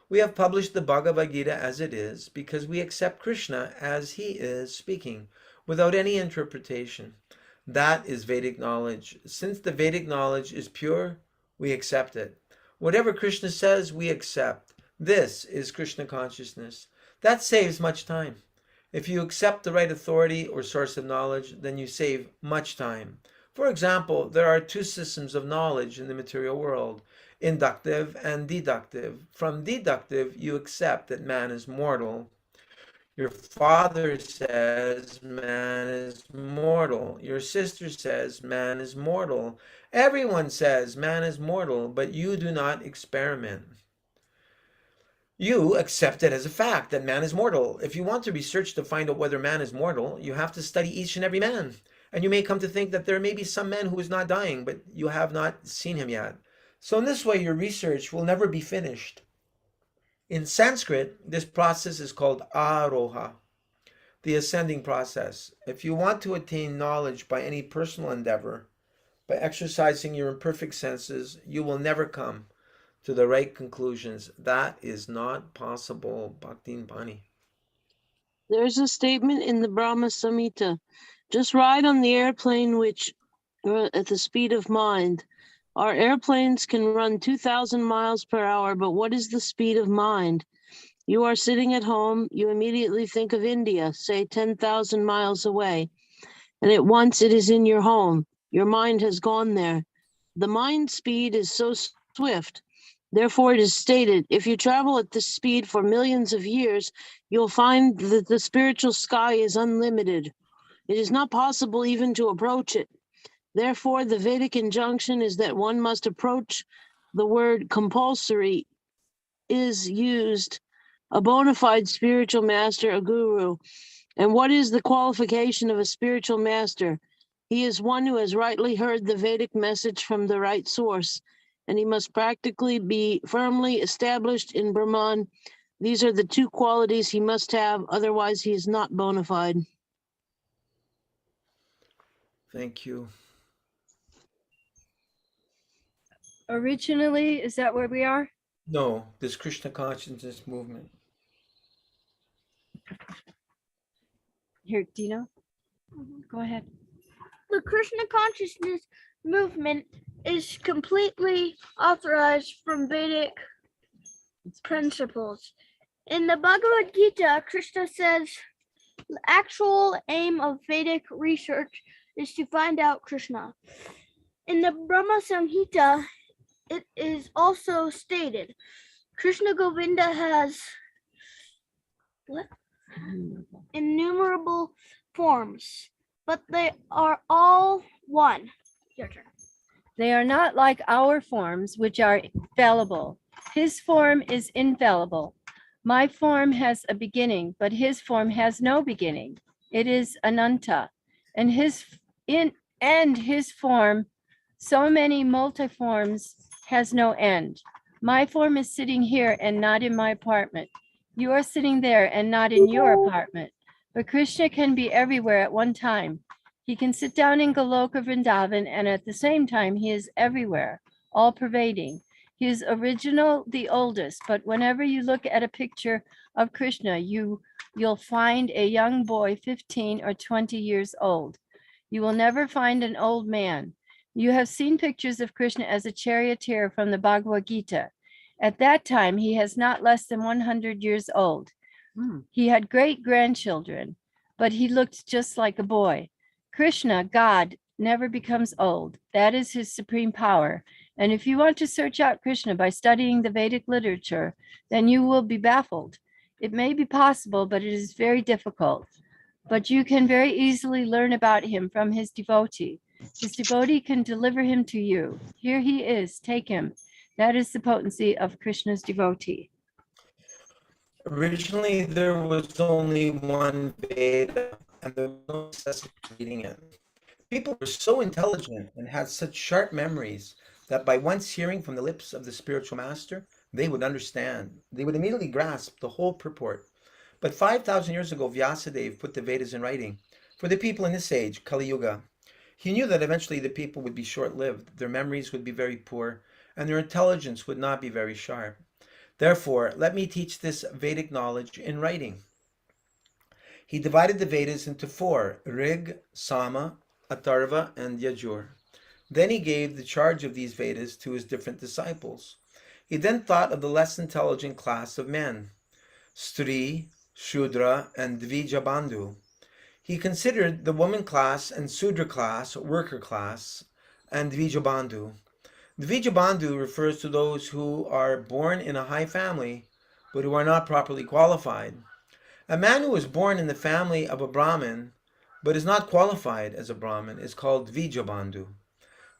S1: We have published the Bhagavad Gita as it is because we accept Krishna as he is speaking, without any interpretation. That is Vedic knowledge. Since the Vedic knowledge is pure, we accept it. Whatever Krishna says, we accept. This is Krishna consciousness. That saves much time. If you accept the right authority or source of knowledge, then you save much time. For example, there are two systems of knowledge in the material world, inductive and deductive. From deductive, you accept that man is mortal. Your father says man is mortal. Your sister says man is mortal. Everyone says man is mortal, but you do not experiment. You accept it as a fact that man is mortal. If you want to research to find out whether man is mortal, you have to study each and every man. And you may come to think that there may be some man who is not dying, but you have not seen him yet. So in this way, your research will never be finished. In Sanskrit, this process is called aroha, the ascending process. If you want to attain knowledge by any personal endeavor, by exercising your imperfect senses, you will never come to the right conclusions. That is not possible, Bhaktin Bani.
S2: There's a statement in the Brahma Samhita. Just ride on the airplane which at the speed of mind. Our airplanes can run 2,000 miles per hour, but what is the speed of mind? You are sitting at home, you immediately think of India, say 10,000 miles away, and at once it is in your home. Your mind has gone there. The mind speed is so swift. Therefore, it is stated, if you travel at this speed for millions of years, you'll find that the spiritual sky is unlimited. It is not possible even to approach it. Therefore, the Vedic injunction is that one must approach the word compulsory is used, a bona fide spiritual master, a guru. And what is the qualification of a spiritual master? He is one who has rightly heard the Vedic message from the right source, and he must practically be firmly established in Brahman. These are the two qualities he must have, otherwise he is not bona fide.
S1: Thank you.
S3: Originally, is that where we are?
S1: No, this Krishna consciousness movement.
S3: Here, Dino, go ahead.
S5: The Krishna consciousness movement is completely authorized from Vedic principles. In the Bhagavad Gita, Krishna says the actual aim of Vedic research is to find out Krishna. In the Brahma Samhita, it is also stated, Krishna Govinda has innumerable forms, but they are all one. Your turn.
S3: They are not like our forms, which are fallible. His form is infallible. My form has a beginning, but his form has no beginning. It is ananta, and his form, so many multiforms, has no end. My form is sitting here and not in my apartment. You are sitting there and not in your apartment. But Krishna can be everywhere at one time. He can sit down in Goloka Vrindavan, and at the same time, he is everywhere, all pervading. He is original, the oldest, but whenever you look at a picture of Krishna, you you'll find a young boy 15 or 20 years old. You will never find an old man. You have seen pictures of Krishna as a charioteer from the Bhagavad Gita. At that time, he has not less than 100 years old. He had great-grandchildren, but he looked just like a boy. Krishna, God, never becomes old. That is his supreme power. And if you want to search out Krishna by studying the Vedic literature, then you will be baffled. It may be possible, but it is very difficult. But you can very easily learn about him from his devotee. His devotee can deliver him to you. Here he is, take him. That is the potency of Krishna's devotee.
S1: Originally, there was only one Veda, and there was no necessity of reading it. People were so intelligent and had such sharp memories that by once hearing from the lips of the spiritual master, they would understand. They would immediately grasp the whole purport. But 5,000 years ago, Vyasadeva put the Vedas in writing for the people in this age, Kali Yuga. He knew that eventually the people would be short-lived, their memories would be very poor, and their intelligence would not be very sharp. Therefore, let me teach this Vedic knowledge in writing. He divided the Vedas into 4, Rig, Sama, Atharva, and Yajur. Then he gave the charge of these Vedas to his different disciples. He then thought of the less intelligent class of men, Shri, Shudra, and Dvijabandhu. He considered the woman class and Sudra class, worker class, and Dvijabandhu. Dvijabandhu refers to those who are born in a high family, but who are not properly qualified. A man who is born in the family of a Brahmin, but is not qualified as a Brahmin, is called Dvijabandhu.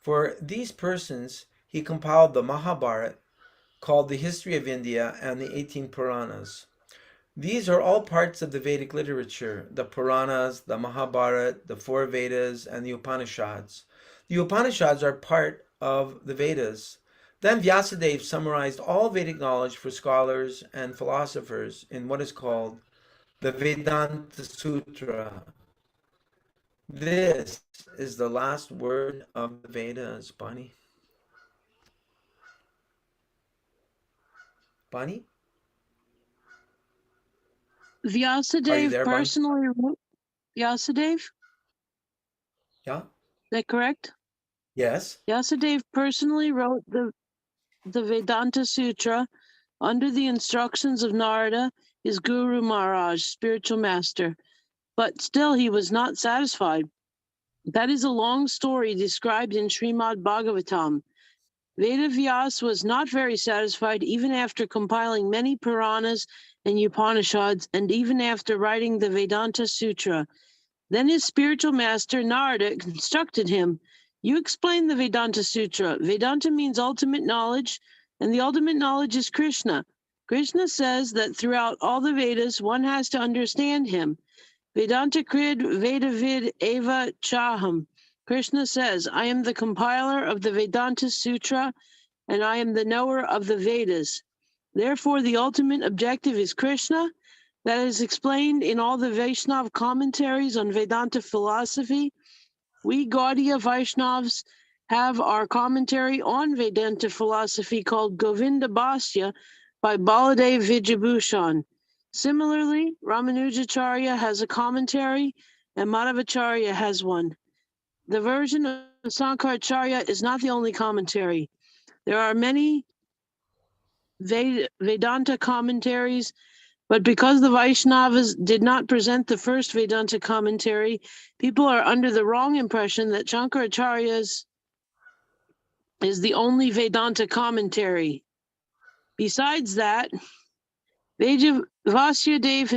S1: For these persons, he compiled the Mahabharata, called the History of India, and the 18 Puranas. These are all parts of the Vedic literature, the Puranas, the Mahabharata, the 4 Vedas, and the Upanishads. The Upanishads are part of the Vedas. Then Vyasadeva summarized all Vedic knowledge for scholars and philosophers in what is called the Vedanta Sutra. This is the last word of the Vedas, Bunny. Bunny?
S2: Vyasadeva personally wrote Vyasadeva?
S1: Yeah.
S2: Is that correct?
S1: Yes.
S2: Vyasadeva personally wrote the Vedanta Sutra under the instructions of Narada, his Guru Maharaj, spiritual master. But still he was not satisfied. That is a long story described in Srimad Bhagavatam. Vedavyas was not very satisfied even after compiling many Puranas and Upanishads, and even after writing the Vedanta Sutra. Then his spiritual master Narada instructed him, "You explain the Vedanta Sutra. Vedanta means ultimate knowledge, and the ultimate knowledge is Krishna. Krishna says that throughout all the Vedas, one has to understand him. Vedanta Krid Vedavid Eva Chaham. Krishna says, I am the compiler of the Vedanta Sutra, and I am the knower of the Vedas. Therefore, the ultimate objective is Krishna. That is explained in all the Vaishnava commentaries on Vedanta philosophy. We Gaudiya Vaishnavas have our commentary on Vedanta philosophy called Govinda Bhasya by Baladev Vijabhushan. Similarly, Ramanujacharya has a commentary and Madhavacharya has one. The version of Sankaracharya is not the only commentary. There are many Vedanta commentaries, but because the Vaishnavas did not present the first Vedanta commentary, people are under the wrong impression that Shankaracharya's is the only Vedanta commentary. Besides that, Vyasadeva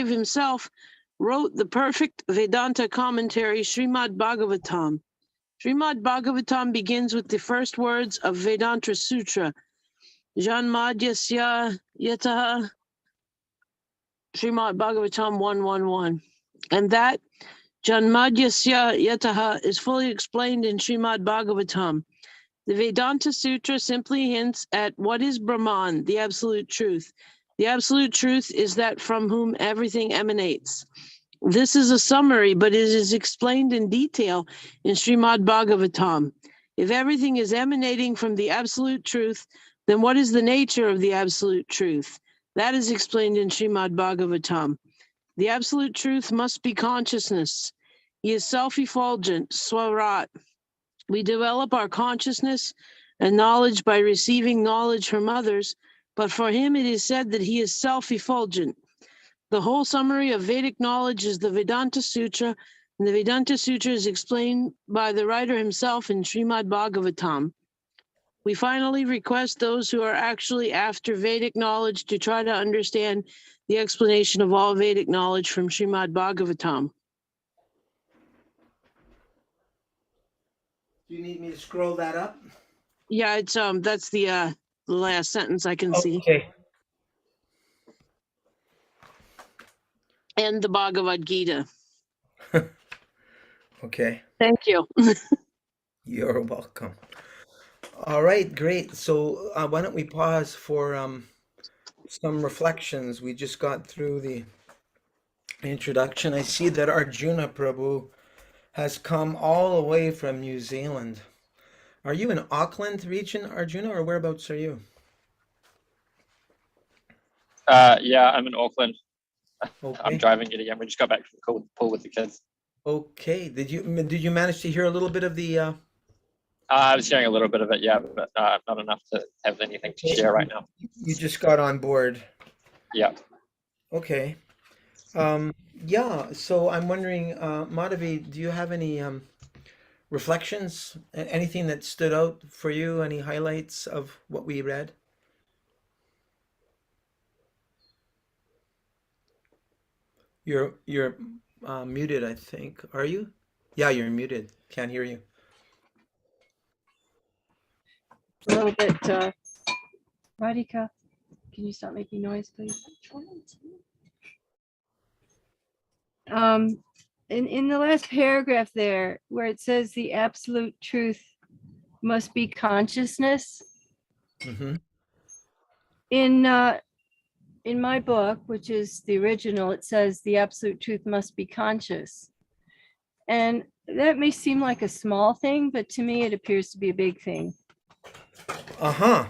S2: himself wrote the perfect Vedanta commentary, Srimad Bhagavatam. Srimad Bhagavatam begins with the first words of Vedanta Sutra, Janmadhyasya Yataha, Srimad Bhagavatam 111. And that Janmadhyasya Yataha is fully explained in Srimad Bhagavatam. The Vedanta Sutra simply hints at what is Brahman, the absolute truth. The absolute truth is that from whom everything emanates. This is a summary, but it is explained in detail in Srimad Bhagavatam. If everything is emanating from the absolute truth, then what is the nature of the absolute truth? That is explained in Srimad Bhagavatam. The absolute truth must be consciousness. He is self-effulgent, swarat. We develop our consciousness and knowledge by receiving knowledge from others, but for him it is said that he is self-effulgent. The whole summary of Vedic knowledge is the Vedanta Sutra, and the Vedanta Sutra is explained by the writer himself in Srimad Bhagavatam. We finally request those who are actually after Vedic knowledge to try to understand the explanation of all Vedic knowledge from Srimad Bhagavatam.
S1: Do you need me to scroll that up?
S2: Yeah, it's that's the last sentence I can see.
S1: Okay.
S2: And the Bhagavad Gita.
S1: Okay.
S2: Thank you.
S1: You're welcome. All right, great. So why don't we pause for some reflections? We just got through the introduction. I see that Arjuna Prabhu has come all the way from New Zealand. Are you in Auckland region, Arjuna, or whereabouts are you?
S6: Yeah, I'm in Auckland.
S1: Okay.
S6: I'm driving it again. We just got back from the pool with the kids.
S1: Okay. Did you manage to hear a little bit of the?
S6: I was hearing a little bit of it, yeah, but not enough to have anything to share right now.
S1: You just got on board.
S6: Yeah.
S1: Okay. Yeah. So I'm wondering, Madhavi, do you have any reflections? Anything that stood out for you? Any highlights of what we read? You're muted, I think. Are you? Yeah, you're muted. Can't hear you.
S3: A little bit, Radhika, can you stop making noise, please? In the last paragraph there, where it says the absolute truth must be consciousness,
S1: Mm-hmm.
S3: in my book, which is the original, it says the absolute truth must be conscious. And that may seem like a small thing, but to me, it appears to be a big thing.
S1: Uh-huh.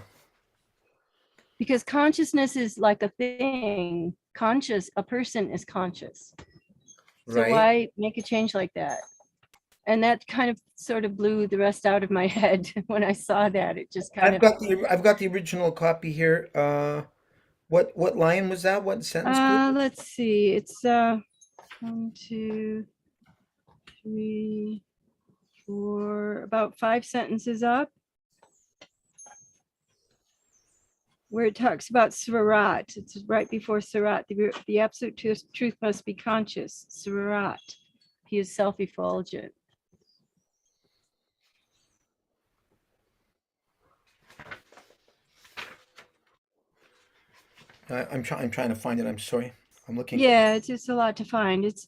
S3: Because consciousness is like a thing. A person is conscious. So
S1: Right.
S3: why make a change like that? And that kind of sort of blew the rest out of my head when I saw that. It just kind
S1: I've got the original copy here. What line was that? What sentence, please?
S3: let's see. It's 1, 2, 3, 4, about 5 sentences up, where it talks about Swarat. It's right before Swarat. The absolute truth must be conscious. Swarat. He is self-effulgent.
S1: I'm trying to find it. I'm sorry. I'm looking.
S3: Yeah, it's just a lot to find. It's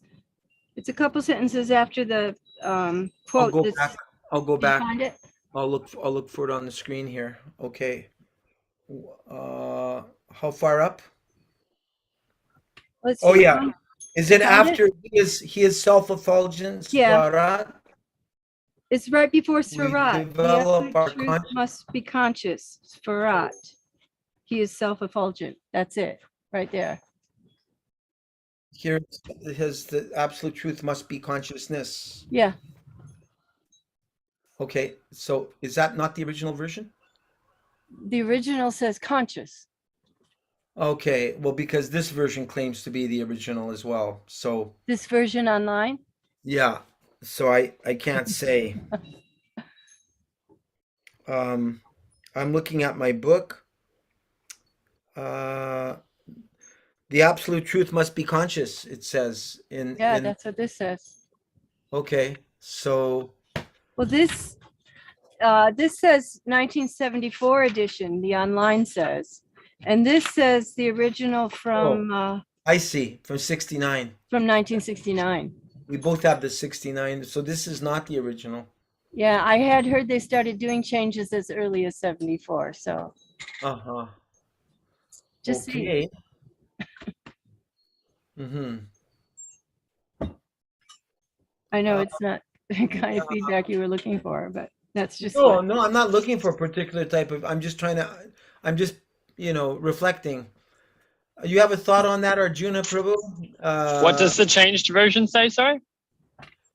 S3: a couple sentences after the
S1: I'll
S3: quote.
S1: go back. I'll go
S3: Did you
S1: back.
S3: find it?
S1: I'll look for it on the screen here. Okay. How far up?
S3: Let's
S1: Oh
S3: see.
S1: yeah. Is it
S3: Found
S1: after he is self-effulgent?
S3: Yeah.
S1: Swarat?
S3: It's right before
S1: We
S3: Swarat. The
S1: develop our
S3: absolute truth must be conscious. Swarat. He is self-effulgent. That's it, right there.
S1: Here it has the absolute truth must be consciousness.
S3: Yeah.
S1: Okay, so is that not the original version?
S3: The original says conscious.
S1: Okay, well, because this version claims to be the original as well. So
S3: This version online?
S1: yeah, so I can't say. I'm looking at my book. The absolute truth must be conscious, it says in.
S3: That's what this says.
S1: Okay, so.
S3: Well, this says 1974 edition, the online says. And this says the original from
S1: I see, from 69.
S3: From 1969.
S1: We both have the 69, so this is not the original.
S3: Yeah, I had heard they started doing changes as early as 74, so.
S1: Uh-huh.
S3: Just
S1: okay. Mm-hmm.
S3: I know it's not the kind of feedback you were looking for, but that's just.
S1: No, I'm not looking for a particular type of, I'm just, reflecting. You have a thought on that, Arjuna Prabhu?
S6: What does the changed version say? Sorry.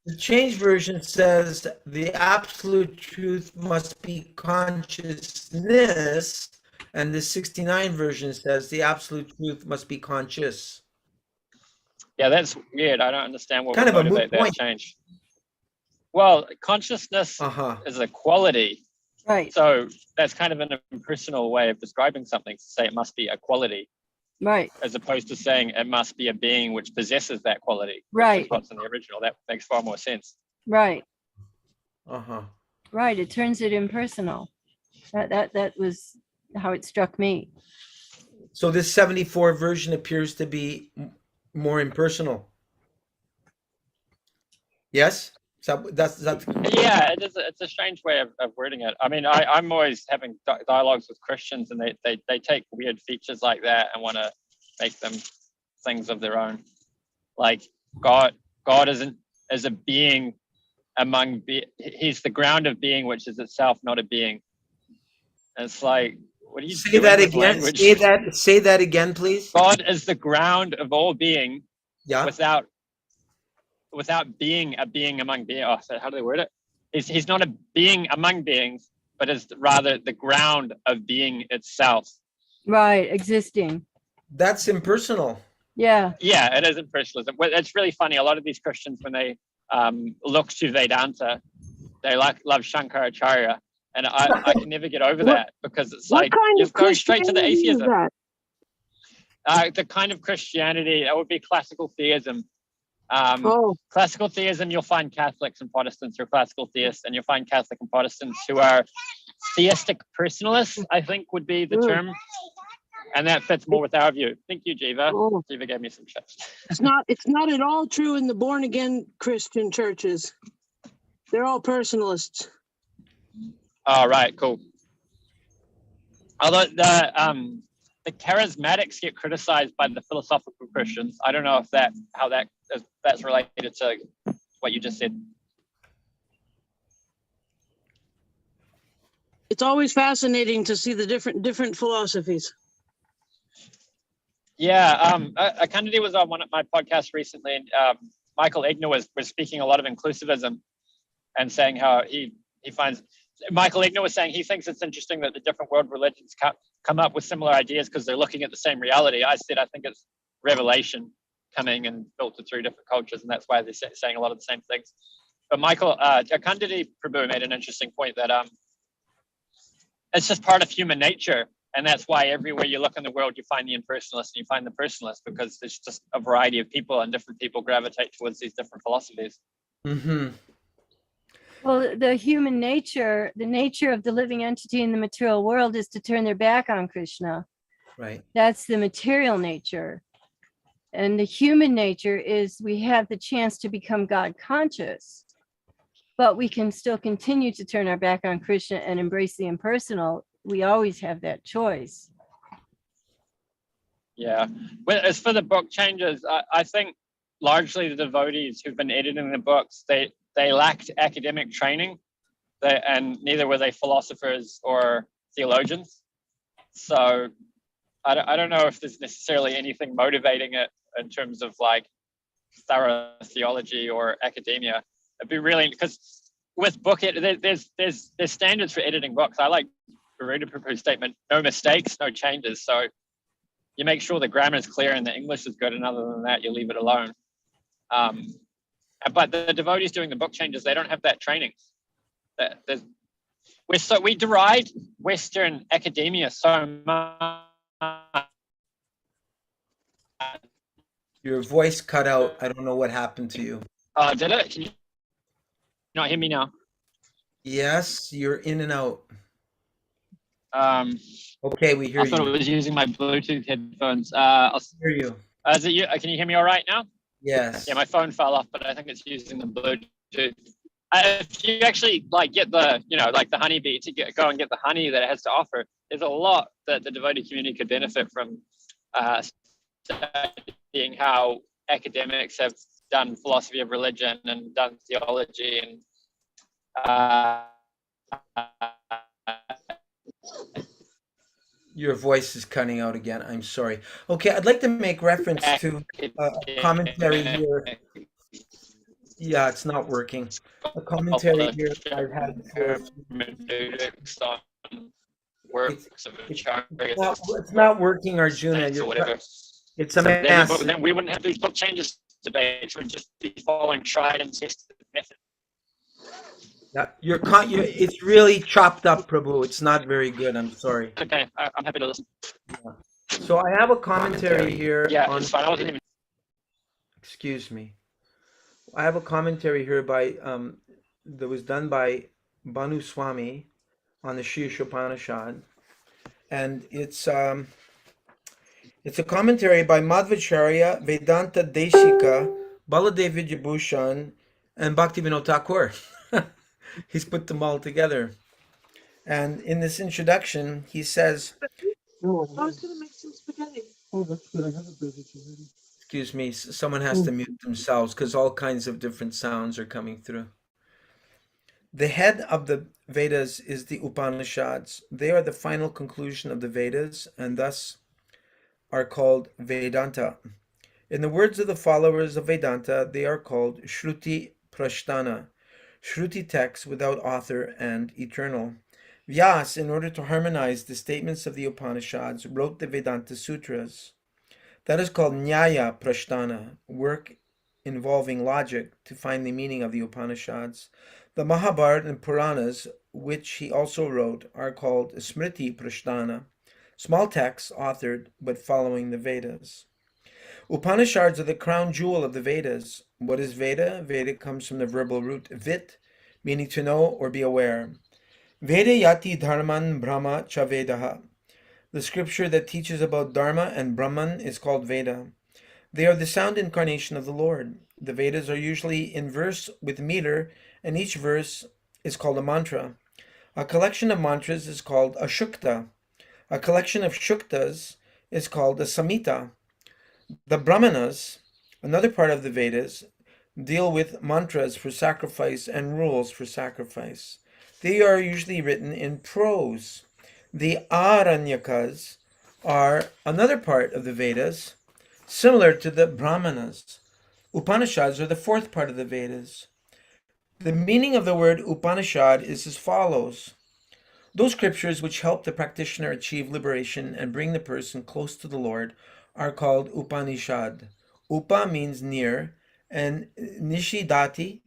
S1: The changed version says the absolute truth must be consciousness, and the 69 version says the absolute truth must be conscious.
S6: Yeah, that's weird. I don't understand what
S1: Kind
S6: would
S1: of a moot
S6: motivate that
S1: point.
S6: change. Well, consciousness is a quality.
S3: Right.
S6: So that's kind of an impersonal way of describing something, to say it must be a quality.
S3: Right.
S6: As opposed to saying it must be a being which possesses that quality.
S3: Right.
S6: Which is what's in the original. That makes far more sense.
S3: Right.
S1: Uh-huh.
S3: Right. It turns it impersonal. That was how it struck me.
S1: So this 74 version appears to be more impersonal. Yes? That's
S6: Yeah, it's a strange way of wording it. I mean, I'm always having dialogues with Christians, and they take weird features like that and want to make them things of their own. Like God is a being among he's the ground of being, which is itself not a being. And it's like, what are you
S1: say
S6: doing
S1: that
S6: with
S1: again?
S6: language?
S1: Say that again, please.
S6: God is the ground of all being.
S1: Yeah.
S6: Without being a being among beings. Oh, so how do they word it? He's not a being among beings, but is rather the ground of being itself.
S3: Right, existing.
S1: That's impersonal.
S3: Yeah.
S6: Yeah, it is impersonalism. Well, it's really funny. A lot of these Christians, when they look to Vedanta, they love Shankaracharya, and I can never get over that, because it's like you're going straight to the atheism. The kind of Christianity that would be classical theism. Classical theism, you'll find Catholics and Protestants who are classical theists, and you'll find Catholic and Protestants who are theistic personalists, I think would be the term. And that fits more with our view. Thank you, Jiva. Jiva gave me some chips.
S2: It's not at all true in the born again Christian churches. They're all personalists.
S6: Oh, right, cool. Although the charismatics get criticized by the philosophical Christians. I don't know if that's related to what you just said.
S2: It's always fascinating to see the different philosophies.
S6: Yeah, Kennedy was on one of my podcasts recently, and Michael Igna was speaking a lot of inclusivism and saying how he finds, Michael Igna was saying he thinks it's interesting that the different world religions come up with similar ideas because they're looking at the same reality. I said I think it's revelation coming and filtered through different cultures, and that's why they're saying a lot of the same things. But Michael, Kennedy Prabhu made an interesting point that it's just part of human nature. And that's why everywhere you look in the world, you find the impersonalist and you find the personalist, because there's just a variety of people, and different people gravitate towards these different philosophies.
S1: Mm-hmm.
S3: Well, the human nature, the nature of the living entity in the material world is to turn their back on Krishna.
S1: Right.
S3: That's the material nature. And the human nature is we have the chance to become God conscious, but we can still continue to turn our back on Krishna and embrace the impersonal. We always have that choice.
S6: Yeah. Well, as for the book changes, I think largely the devotees who've been editing the books, they lacked academic training, and neither were they philosophers or theologians. So I don't know if there's necessarily anything motivating it in terms of like thorough theology or academia. It'd be really, because with book there's standards for editing books. I like Gaura Prabhu's statement, no mistakes, no changes. So you make sure the grammar is clear and the English is good, and other than that, you leave it alone. But the devotees doing the book changes, they don't have that training. We deride Western academia so much.
S1: Your voice cut out. I don't know what happened to you.
S6: Did it? Can you not hear me now?
S1: Yes, you're in and out.
S6: Okay,
S1: we hear
S6: you.
S1: I
S6: thought it was using my Bluetooth headphones.
S1: I'll hear you.
S6: Is it you? Can you hear me all right now?
S1: Yes.
S6: Yeah, my phone fell off, but I think it's using the Bluetooth. If you actually get the, like the honeybee to go and get the honey that it has to offer, there's a lot that the devotee community could benefit from studying how academics have done philosophy of religion and done theology and
S1: Your voice is cutting out again. I'm sorry. Okay, I'd like to make reference to a commentary here. Yeah, it's not working. A commentary here I've had for a few.
S6: Hermeneutics on
S1: It's
S6: works of Acharyas
S1: it's not working, Arjuna.
S6: saints or whatever.
S1: It's a
S6: So
S1: mess.
S6: then we wouldn't have these book changes debates. We'd just be following tried and tested method.
S1: Yeah, it's really chopped up, Prabhu. It's not very good. I'm sorry.
S6: Okay, I'm happy to listen.
S1: So I have a commentary here
S6: Yeah,
S1: on.
S6: it's fine. I wasn't even.
S1: Excuse me. I have a commentary here by that was done by Banu Swami on the Shri Ishopanesha, and it's a commentary by Madhvacharya, Vedanta Desika, Baladev Vijayabhushan, and Bhaktivinoda Thakur. He's put them all together. And in this introduction, he says,
S2: I was going to make some spaghetti.
S1: excuse me, someone has to mute themselves because all kinds of different sounds are coming through. The head of the Vedas is the Upanishads. They are the final conclusion of the Vedas and thus are called Vedanta. In the words of the followers of Vedanta, they are called Shruti Prashtana, Shruti texts without author and eternal. Vyas, in order to harmonize the statements of the Upanishads, wrote the Vedanta Sutras. That is called Nyaya Prashtana, work involving logic to find the meaning of the Upanishads. The Mahabharata and Puranas, which he also wrote, are called Smriti Prashtana, small texts authored but following the Vedas. Upanishads are the crown jewel of the Vedas. What is Veda? Veda comes from the verbal root vit, meaning to know or be aware. Veda yati dharman brahma cha vedaha. The scripture that teaches about Dharma and Brahman is called Veda. They are the sound incarnation of the Lord. The Vedas are usually in verse with meter, and each verse is called a mantra. A collection of mantras is called a shukta. A collection of shuktas is called a samhita. The Brahmanas, another part of the Vedas, deal with mantras for sacrifice and rules for sacrifice. They are usually written in prose. The Aranyakas are another part of the Vedas, similar to the Brahmanas. Upanishads are the fourth part of the Vedas. The meaning of the word Upanishad is as follows. Those scriptures which help the practitioner achieve liberation and bring the person close to the Lord are called Upanishad. Upa means near, and Nishidati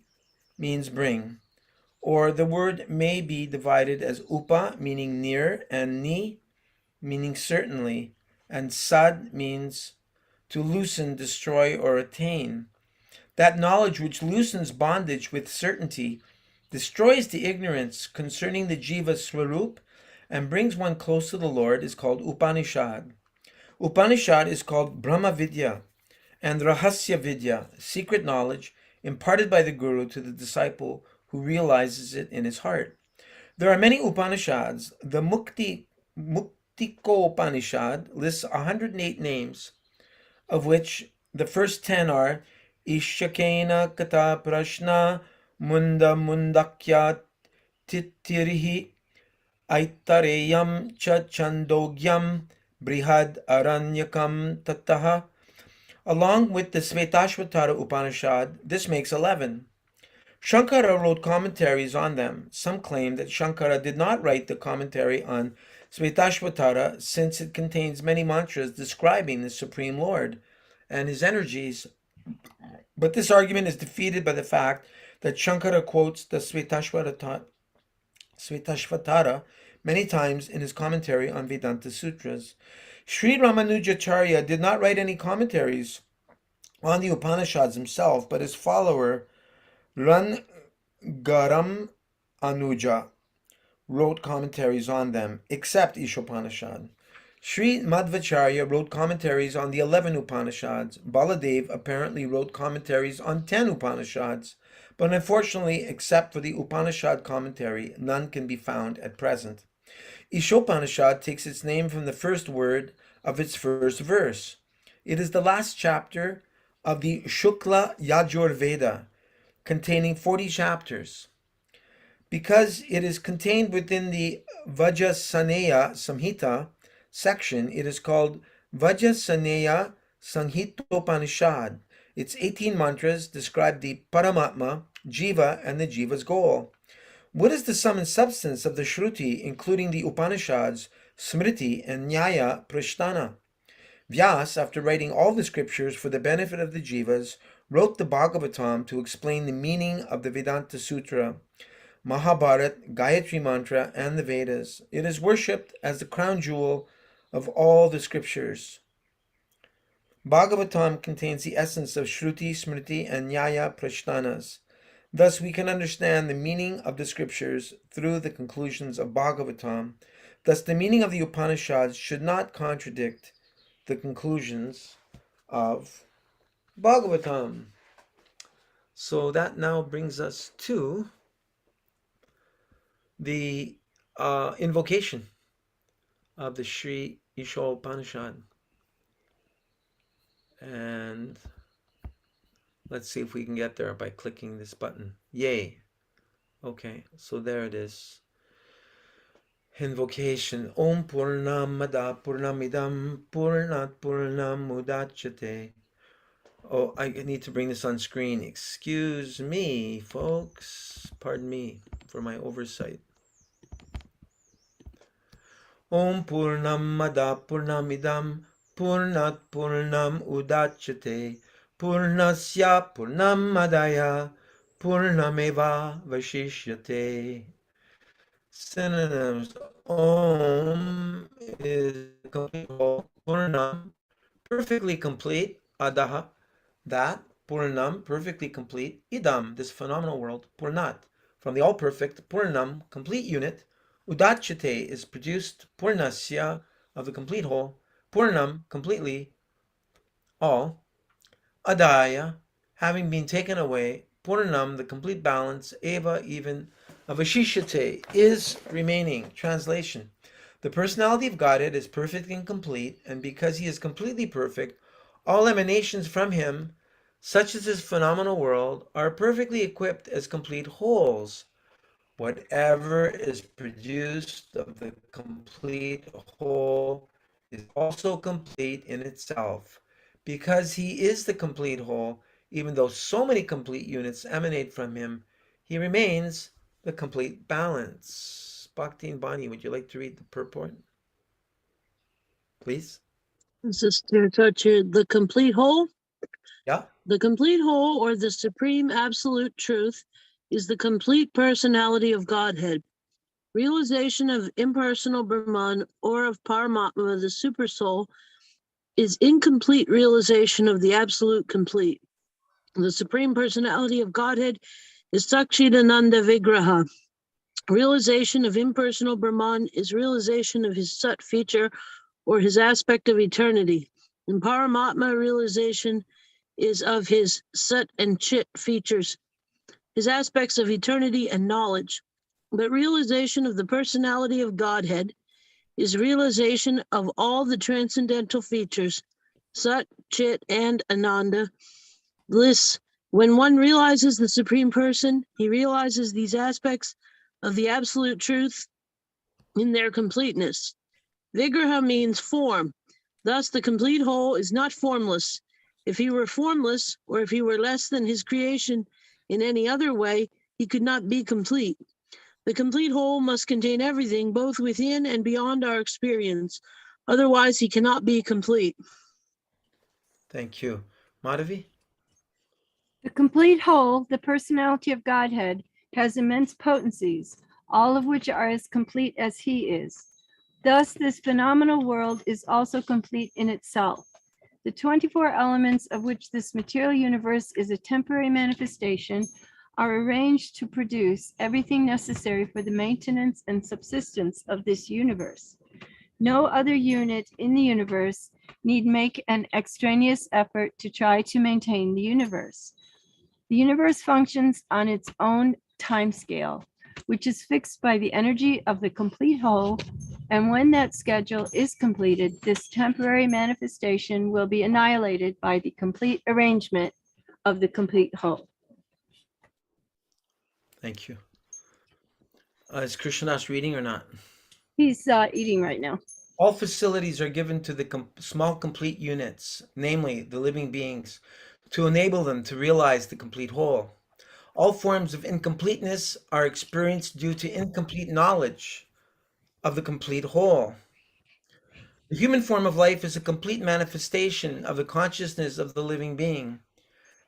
S1: means bring. Or the word may be divided as Upa, meaning near, and Ni, meaning certainly, and Sad means to loosen, destroy, or attain. That knowledge which loosens bondage with certainty, destroys the ignorance concerning the Jiva Swarup, and brings one close to the Lord is called Upanishad. Upanishad is called Brahma Vidya and Rahasya Vidya, secret knowledge imparted by the Guru to the disciple who realizes it in his heart. There are many Upanishads. The Muktiko Upanishad lists 108 names, of which the first 10 are Ishakena Kata Prashna Munda Mundakya Titirihi Aitareyam Cha Chandogyam Brihad Aranyakam Tataha. Along with the Svetashvatara Upanishad, this makes 11. Shankara wrote commentaries on them. Some claim that Shankara did not write the commentary on Svetashvatara since it contains many mantras describing the Supreme Lord and his energies. But this argument is defeated by the fact that Shankara quotes the Svetashvatara many times in his commentary on Vedanta Sutras. Shri Ramanujacharya did not write any commentaries on the Upanishads himself, but his follower Rangaram Anuja wrote commentaries on them, except Ishopanesha. Sri Madhvacharya wrote commentaries on the 11 Upanishads. Baladev apparently wrote commentaries on 10 Upanishads, but unfortunately, except for the Upanishad commentary, none can be found at present. Ishopanesha takes its name from the first word of its first verse. It is the last chapter of the Shukla Yajur Veda, containing 40 chapters. Because it is contained within the Vajrasaneya Samhita, section, it is called Vajrasaneya Sanghitopanishad. Its 18 mantras describe the Paramatma, Jiva, and the Jiva's goal. What is the sum and substance of the Shruti, including the Upanishads, Smriti, and Nyaya Prasthana? Vyas, after writing all the scriptures for the benefit of the Jivas, wrote the Bhagavatam to explain the meaning of the Vedanta Sutra, Mahabharat, Gayatri Mantra, and the Vedas. It is worshipped as the crown jewel of all the scriptures. Bhagavatam contains the essence of Shruti, Smriti, and Nyaya Prashthanas. Thus, we can understand the meaning of the scriptures through the conclusions of Bhagavatam. Thus, the meaning of the Upanishads should not contradict the conclusions of Bhagavatam. So that now brings us to the invocation of the Shri Ishopaneshad. And let's see if we can get there by clicking this button. Yay. Okay, so there it is. Invocation. Om Purnamada Purnamidam Purnat Purnam Mudachyate. Oh, I need to bring this on screen. Excuse me, folks. Pardon me for my oversight. Om Purnamada Purnamidam Purnat Purnam Udachyate Purnasya Purnamadaya Purnameva Vashishyate. Synonyms. Om is complete whole. Purnam, perfectly complete. Adaha, that. Purnam, perfectly complete. Idam, this phenomenal world. Purnat, from the all-perfect. Purnam, complete unit. Udachyate is produced. Purnasya, of the complete whole. Purnam, completely. All. Adaya, having been taken away. Purnam, the complete balance. Eva, even. Avashishyate is remaining. Translation. The personality of Godhead is perfect and complete, and because he is completely perfect, all emanations from him, such as his phenomenal world, are perfectly equipped as complete wholes. Whatever is produced of the complete whole is also complete in itself. Because he is the complete whole, even though so many complete units emanate from him, he remains the complete balance. Bhakti and Bani, would you like to read the purport? Please.
S2: This is the complete whole.
S1: Yeah.
S2: The complete whole, or the supreme absolute truth, is the complete personality of Godhead. Realization of impersonal Brahman or of Paramatma, the supersoul, is incomplete realization of the absolute complete. The supreme personality of Godhead is Satchidananda Vigraha. Realization of impersonal Brahman is realization of his Sat feature or his aspect of eternity. And Paramatma realization is of his Sat and Chit features, his aspects of eternity and knowledge. But realization of the personality of Godhead is realization of all the transcendental features, Sat, Chit, and Ananda, bliss. When one realizes the Supreme Person, he realizes these aspects of the absolute truth in their completeness. Vigraha means form. Thus, the complete whole is not formless. If he were formless, or if he were less than his creation in any other way, he could not be complete. The complete whole must contain everything, both within and beyond our experience. Otherwise, he cannot be complete.
S1: Thank you. Madhavi?
S3: The complete whole, the personality of Godhead, has immense potencies, all of which are as complete as he is. Thus, this phenomenal world is also complete in itself. The 24 elements of which this material universe is a temporary manifestation are arranged to produce everything necessary for the maintenance and subsistence of this universe. No other unit in the universe need make an extraneous effort to try to maintain the universe. The universe functions on its own time scale, which is fixed by the energy of the complete whole, and when that schedule is completed, this temporary manifestation will be annihilated by the complete arrangement of the complete whole.
S1: Thank you. Is Krishnadas reading or not?
S3: He's eating right now.
S1: All facilities are given to the small complete units, namely the living beings, to enable them to realize the complete whole. All forms of incompleteness are experienced due to incomplete knowledge of the complete whole. The human form of life is a complete manifestation of the consciousness of the living being,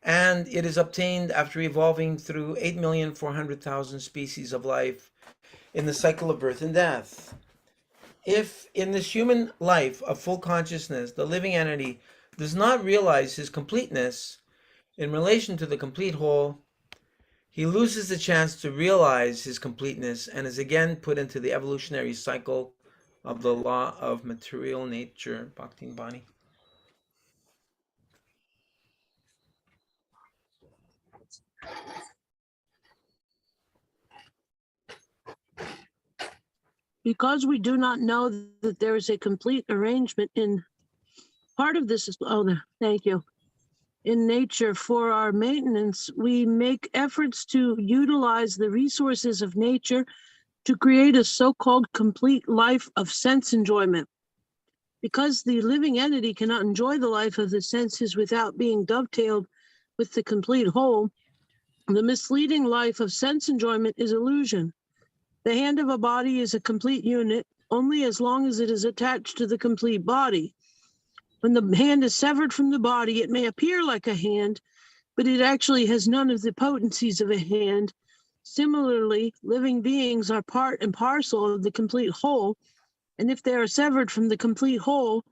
S1: and it is obtained after evolving through 8,400,000 species of life in the cycle of birth and death. If in this human life of full consciousness, the living entity does not realize his completeness in relation to the complete whole, he loses the chance to realize his completeness and is again put into the evolutionary cycle of the law of material nature. Bhakti Bani.
S2: Because we do not know that there is a complete arrangement in part of this is, thank you. In nature for our maintenance, we make efforts to utilize the resources of nature to create a so-called complete life of sense enjoyment. Because the living entity cannot enjoy the life of the senses without being dovetailed with the complete whole, the misleading life of sense enjoyment is illusion. The hand of a body is a complete unit only as long as it is attached to the complete body. When the hand is severed from the body, it may appear like a hand, but it actually has none of the potencies of a hand. Similarly, living beings are part and parcel of the complete whole, and if they are severed from the complete whole,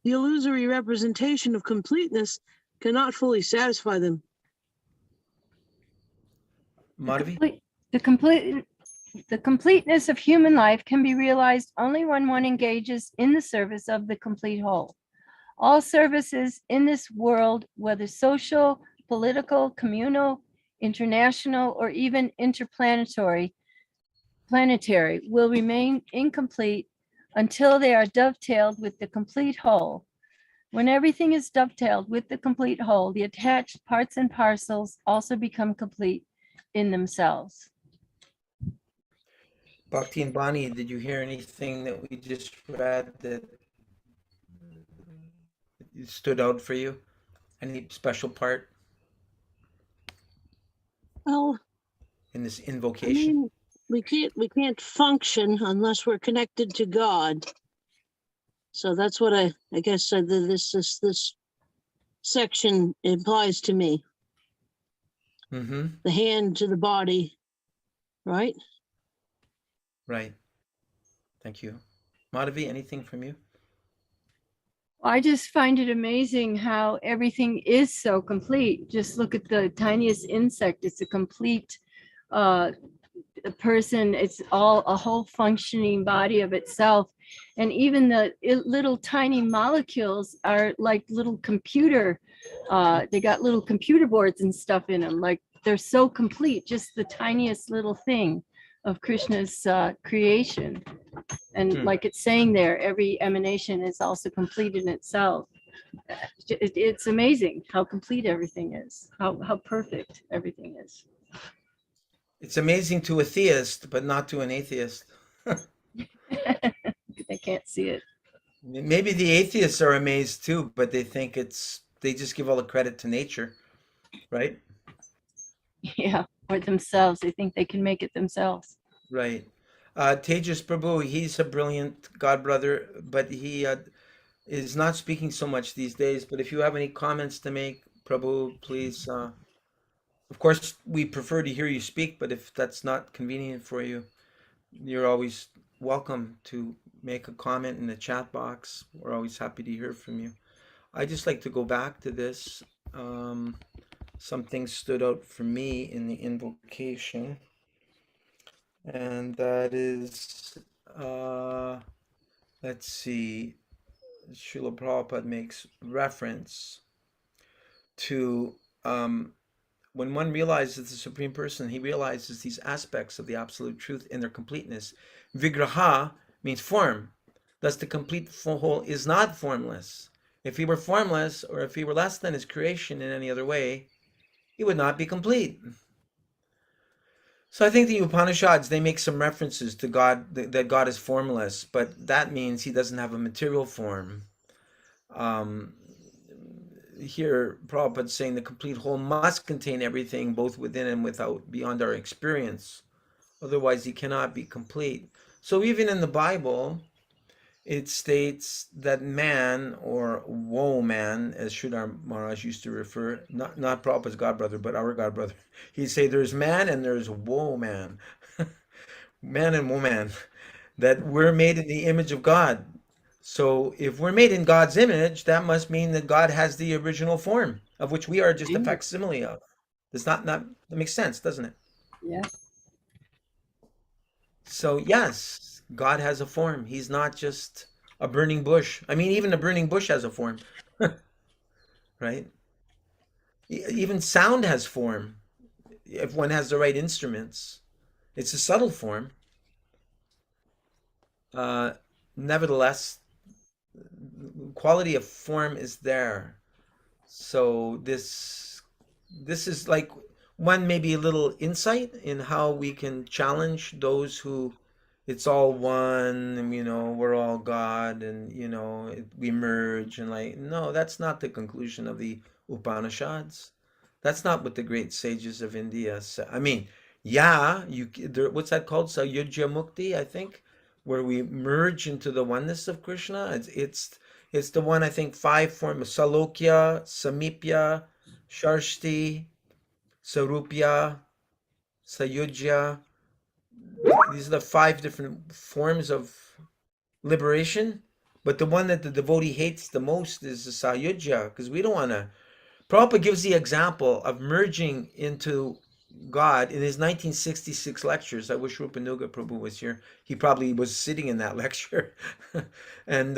S2: the illusory representation of completeness cannot fully satisfy them.
S1: Madhavi?
S3: The completeness of human life can be realized only when one engages in the service of the complete whole. All services in this world, whether social, political, communal, international, or even planetary, will remain incomplete until they are dovetailed with the complete whole. When everything is dovetailed with the complete whole, the attached parts and parcels also become complete in themselves.
S1: Bhakti and Bani, did you hear anything that we just read that stood out for you? Any special part
S2: Well,
S1: in this
S2: I
S1: invocation?
S2: mean, we can't function unless we're connected to God. So that's what I guess this section implies to me.
S1: Mm-hmm.
S2: The hand to the body, right?
S1: Right. Thank you. Madhavi, anything from you?
S3: I just find it amazing how everything is so complete. Just look at the tiniest insect. It's a complete person. It's all a whole functioning body of itself. And even the little tiny molecules are like little computer. They got little computer boards and stuff in them. Like they're so complete, just the tiniest little thing of Krishna's creation. And like it's saying there, every emanation is also complete in itself. It's amazing how complete everything is, how perfect everything is.
S1: It's amazing to a theist, but not to an atheist.
S3: They can't see it.
S1: Maybe the atheists are amazed too, but they think they just give all the credit to nature, right?
S3: Yeah, or themselves. They think they can make it themselves.
S1: Right. Tejas Prabhu, he's a brilliant God brother, but he is not speaking so much these days. But if you have any comments to make, Prabhu, please. Of course, we prefer to hear you speak, but if that's not convenient for you, you're always welcome to make a comment in the chat box. We're always happy to hear from you. I just like to go back to this. Something stood out for me in the invocation, and that is, let's see, Srila Prabhupada makes reference to when one realizes the Supreme Person, he realizes these aspects of the Absolute Truth in their completeness. Vigraha means form. Thus, the complete whole is not formless. If he were formless, or if he were less than his creation in any other way, he would not be complete. So I think the Upanishads, they make some references to God, that God is formless, but that means he doesn't have a material form. Um, Here, Prabhupada's saying the complete whole must contain everything, both within and without, beyond our experience. Otherwise, he cannot be complete. So even in the Bible, it states that man, or woe man, as Sridhar Maharaj used to refer, not Prabhupada's godbrother, but our godbrother, he'd say there's man and there's woe man, man and woman, that we're made in the image of God. So if we're made in God's image, that must mean that God has the original form, of which we are just a facsimile of. Does not that makes sense, doesn't it?
S3: Yeah.
S1: So yes, God has a form. He's not just a burning bush. I mean, even a burning bush has a form, right? Even sound has form if one has the right instruments. It's a subtle form. Nevertheless, quality of form is there. So this is like one, maybe a little insight in how we can challenge those who it's all one, and we're all God, and we merge, and like, no, that's not the conclusion of the Upanishads. That's not what the great sages of India say. I mean, yeah, what's that called? Sayujya Mukti, I think, where we merge into the oneness of Krishna. It's the one, I think, 5 forms: Salokya, Samipya, Sharshti, Sarupya, Sayujya. These are the 5 different forms of liberation. But the one that the devotee hates the most is the Sayujya, because we don't want to. Prabhupada gives the example of merging into God in his 1966 lectures. I wish Rupanuga Prabhu was here. He probably was sitting in that lecture. And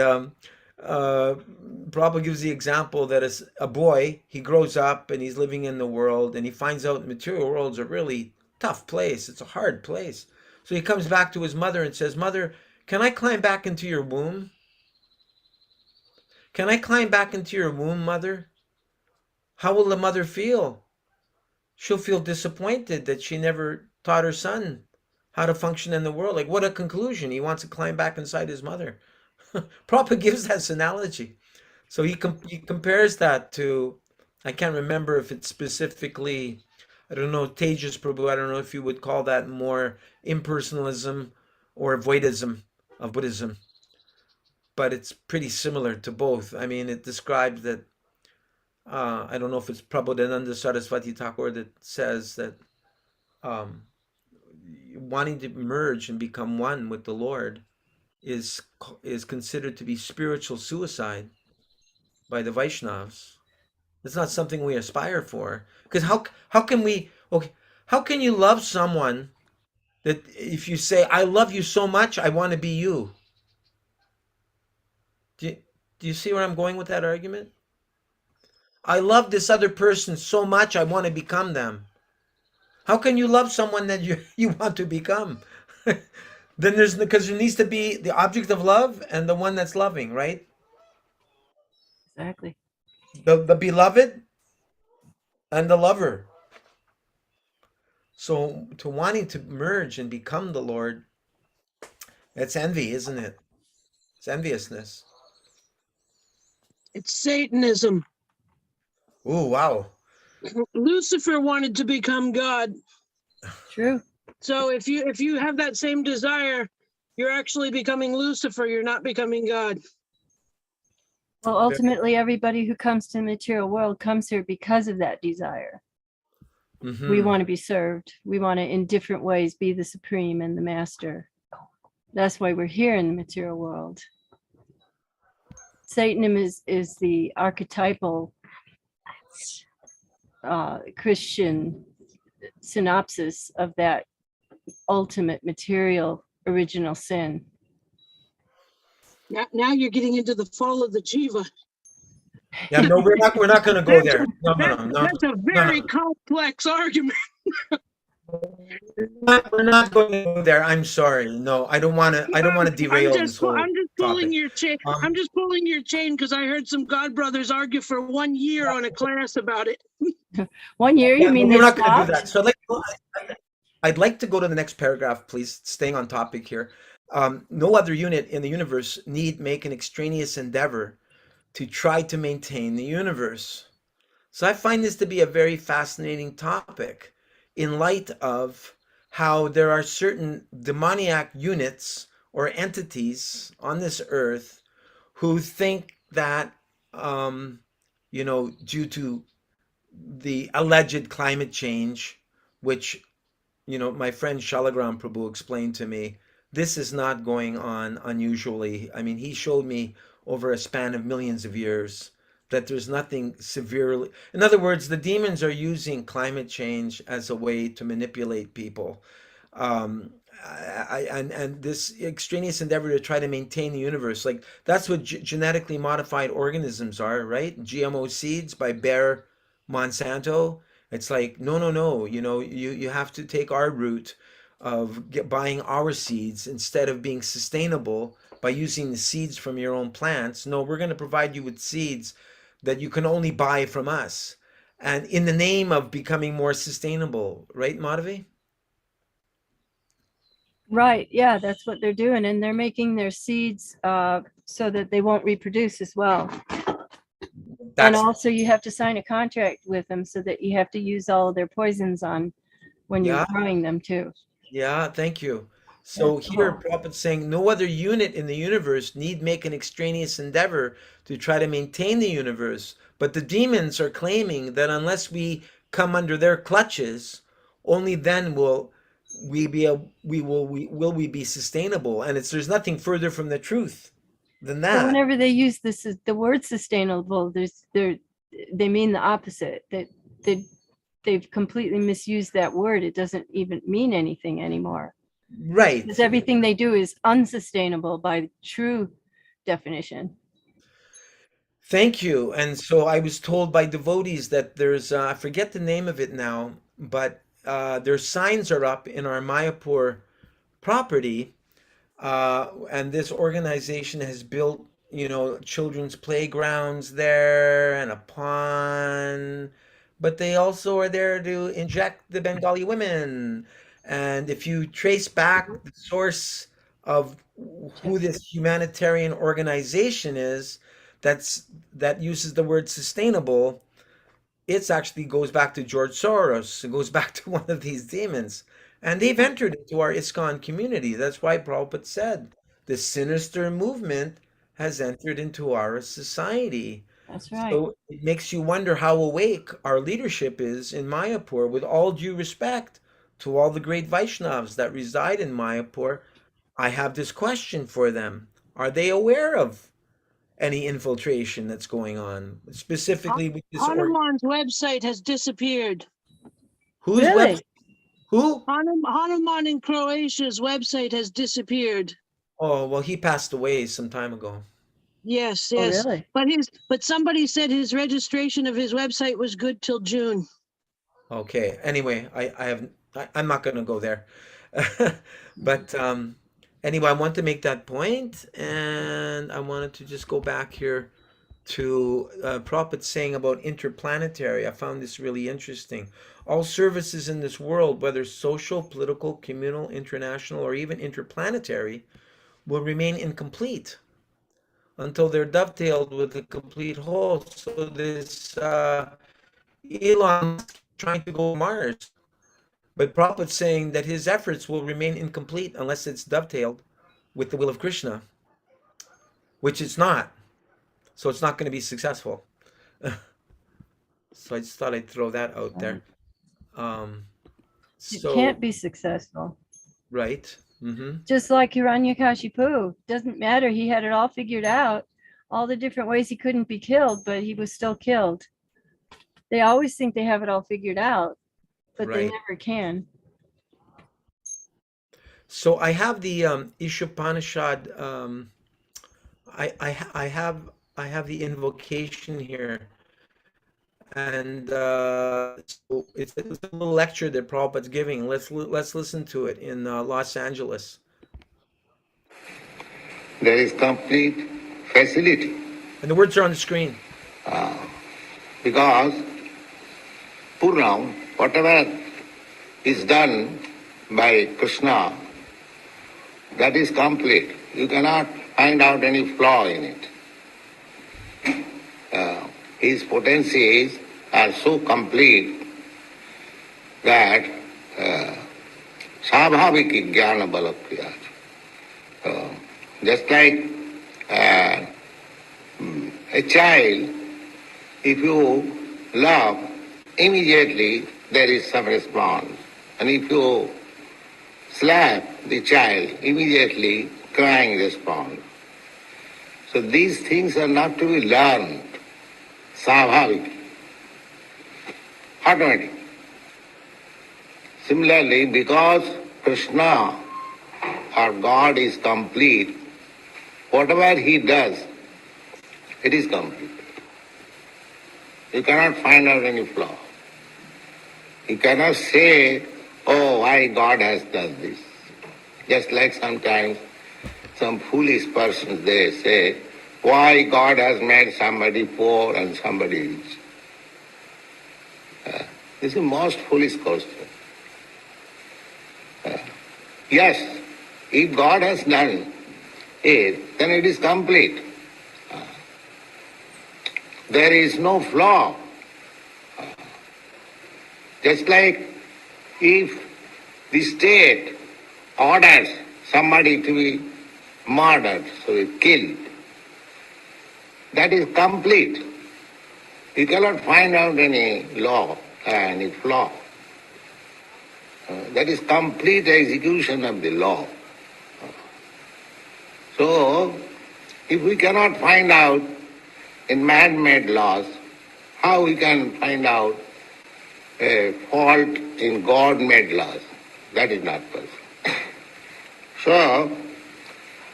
S1: Prabhupada gives the example that as a boy, he grows up and he's living in the world, and he finds out the material world's a really tough place. It's a hard place. So he comes back to his mother and says, "Mother, can I climb back into your womb? Can I climb back into your womb, mother?" How will the mother feel? She'll feel disappointed that she never taught her son how to function in the world. Like, what a conclusion. He wants to climb back inside his mother. Prabhupada gives that analogy. So he compares that to, I can't remember if it's specifically, I don't know, Tejas Prabhu, I don't know if you would call that more impersonalism or Vedism of Buddhism. But it's pretty similar to both. I mean, it describes that, I don't know if it's Prabodhananda Saraswati Thakur that says that wanting to merge and become one with the Lord is considered to be spiritual suicide by the Vaishnavas. It's not something we aspire for. Because how can you love someone that if you say, "I love you so much, I want to be you"? Do you see where I'm going with that argument? I love this other person so much, I want to become them. How can you love someone that you want to become? Then because there needs to be the object of love and the one that's loving, right?
S3: Exactly.
S1: The beloved and the lover. So to wanting to merge and become the Lord, it's envy, isn't it? It's enviousness.
S2: It's Satanism.
S1: Oh, wow.
S2: Lucifer wanted to become God.
S3: True.
S2: So if you have that same desire, you're actually becoming Lucifer. You're not becoming God.
S3: Well, ultimately, everybody who comes to the material world comes here because of that desire.
S1: Mm-hmm.
S3: We want to be served. We want to, in different ways, be the supreme and the master. That's why we're here in the material world. Satanism is the archetypal Christian synopsis of that ultimate material original sin.
S2: Now you're getting into the fall of the jiva.
S1: Yeah, no, we're not going to go there. No.
S2: That's a very complex argument.
S1: We're not going to go there. I'm sorry. No, I don't want to derail this whole
S2: I'm just pulling
S1: topic.
S2: your chain. I'm just pulling your chain because I heard some godbrothers argue for 1 year on a class about it.
S3: 1 year? You mean
S1: we're
S3: they
S1: not going to do
S3: stopped?
S1: that. So I'd like to go to the next paragraph, please, staying on topic here. No other unit in the universe need make an extraneous endeavor to try to maintain the universe. So I find this to be a very fascinating topic in light of how there are certain demoniac units or entities on this earth who think that, due to the alleged climate change, which my friend Shalagram Prabhu explained to me, this is not going on unusually. I mean, he showed me over a span of millions of years that there's nothing severely. In other words, the demons are using climate change as a way to manipulate people. And this extraneous endeavor to try to maintain the universe, like that's what genetically modified organisms are, right? GMO seeds by Bayer Monsanto. It's like, no, no, no, you have to take our route of buying our seeds instead of being sustainable by using the seeds from your own plants. No, we're going to provide you with seeds that you can only buy from us. And in the name of becoming more sustainable, right, Madhavi?
S3: Right. Yeah, that's what they're doing. And they're making their seeds so that they won't reproduce as well. And also you have to sign a contract with them so that you have to use all of their poisons on when you're growing them too.
S1: Yeah, thank you. So here, Prabhupada's saying, no other unit in the universe need make an extraneous endeavor to try to maintain the universe. But the demons are claiming that unless we come under their clutches, only then will we be sustainable. And there's nothing further from the truth than
S3: But
S1: that.
S3: whenever they use the word sustainable, they mean the opposite. That they've completely misused that word. It doesn't even mean anything anymore.
S1: Right.
S3: Because everything they do is unsustainable by true definition.
S1: Thank you. And so I was told by devotees that there's, I forget the name of it now, but their signs are up in our Mayapur property. And this organization has built, children's playgrounds there and a pond, but they also are there to inject the Bengali women. And if you trace back the source of who this humanitarian organization is, that uses the word sustainable, it actually goes back to George Soros. It goes back to one of these demons. And they've entered into our ISKCON community. That's why Prabhupada said the sinister movement has entered into our society.
S3: That's right.
S1: So it makes you wonder how awake our leadership is in Mayapur, with all due respect to all the great Vaishnavas that reside in Mayapur. I have this question for them. Are they aware of any infiltration that's going on, specifically with this
S2: Hanuman's website has disappeared.
S1: Whose
S3: Really?
S1: website? Who?
S2: Hanuman in Croatia's website has disappeared.
S1: Oh, well, he passed away some time ago.
S2: Yes,
S3: Oh,
S2: yes.
S3: really?
S2: But somebody said his registration of his website was good till June.
S1: Okay. Anyway, I'm not going to go there. But anyway, I want to make that point, and I wanted to just go back here to Prabhupada saying about interplanetary. I found this really interesting. All services in this world, whether social, political, communal, international, or even interplanetary, will remain incomplete until they're dovetailed with a complete whole. So this Elon trying to go to Mars, but Prabhupada's saying that his efforts will remain incomplete unless it's dovetailed with the will of Krishna, which it's not. So it's not going to be successful. So I just thought I'd throw that out there.
S3: It can't be successful.
S1: Right.
S3: Just like Hiranyakashipu. Doesn't matter. He had it all figured out. All the different ways he couldn't be killed, but he was still killed. They always think they have it all figured out, but they never can.
S1: So I have the Ishopanesha. I have the invocation here, and so it's a little lecture that Prabhupada's giving. Let's listen to it in Los Angeles.
S4: There is complete facility.
S1: And the words are on the screen.
S4: Because Purnam, whatever is done by Krishna, that is complete. You cannot find out any flaw in it. His potencies are so complete that Svabhaviki Jnana Balakriyat. Just like a child, if you love, immediately there is some response. And if you slap the child, immediately crying response. So these things are not to be learned, svabhavik, automatic. Similarly, because Krishna or God is complete, whatever he does, it is complete. You cannot find out any flaw. You cannot say, oh, why God has done this. Just like sometimes some foolish persons, they say, why God has made somebody poor and somebody rich. This is the most foolish question. Yes, if God has done it, then it is complete. There is no flaw. Just like if the state orders somebody to be murdered, so killed, that is complete. You cannot find out any law, any flaw. That is complete execution of the law. So, if we cannot find out in man-made laws, how we can find out a fault in God-made laws? That is not possible. So,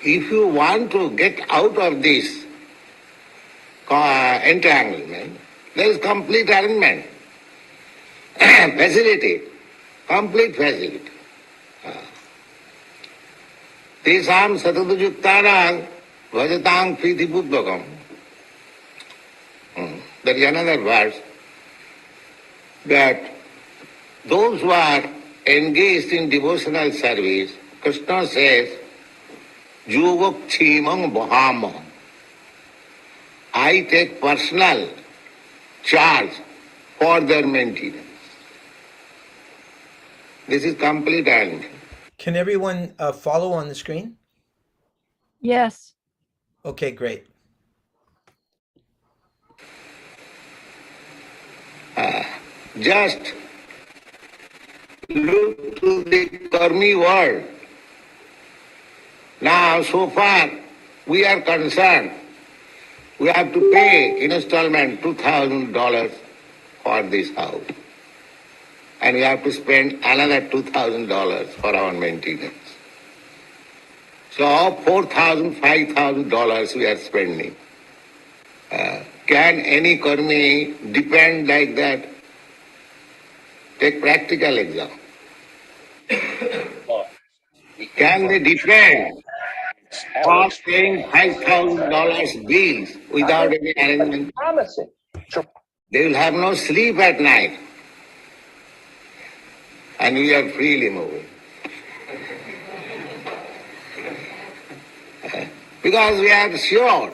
S4: if you want to get out of this entanglement, there is complete arrangement, facility, complete facility. Tesam satadujuktanang bhajatang priti buddhakam. There is another verse that those who are engaged in devotional service, Krishna says, Yogakshemam Bahamam. I take personal charge for their maintenance. This is complete arrangement.
S1: Can everyone follow on the screen?
S3: Yes.
S1: Okay, great.
S4: Just look to the karmi world. Now, so far, we are concerned. We have to pay installment $2,000 for this house. And we have to spend another $2,000 for our maintenance. So $4,000, $5,000 we are spending. Can any karmi depend like that? Take practical example. Can they depend on paying $5,000 bills without any arrangement? They will have no sleep at night. And we are freely moving. Because we are sure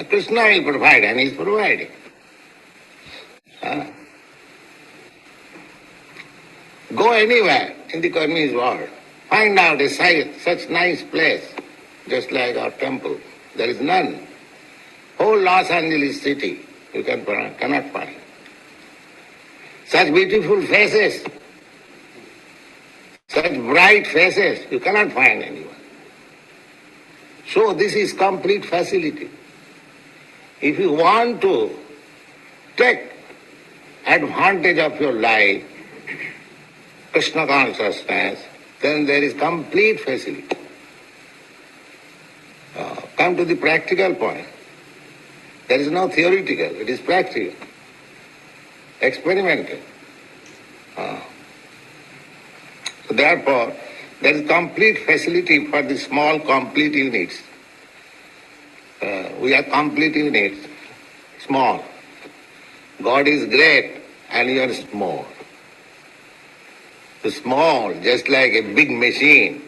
S4: Krishna will provide, and he is providing. Go anywhere in the karmi's world. Find out a such nice place, just like our temple. There is none. Whole Los Angeles city you cannot find. Such beautiful faces, such bright faces, you cannot find anywhere. So this is complete facility. If you want to take advantage of your life, Krishna consciousness, then there is complete facility. Come to the practical point. There is no theoretical, it is practical, experimental. So therefore, there is complete facility for the small complete units. We are complete units, small. God is great and you are small. small, just like a big machine,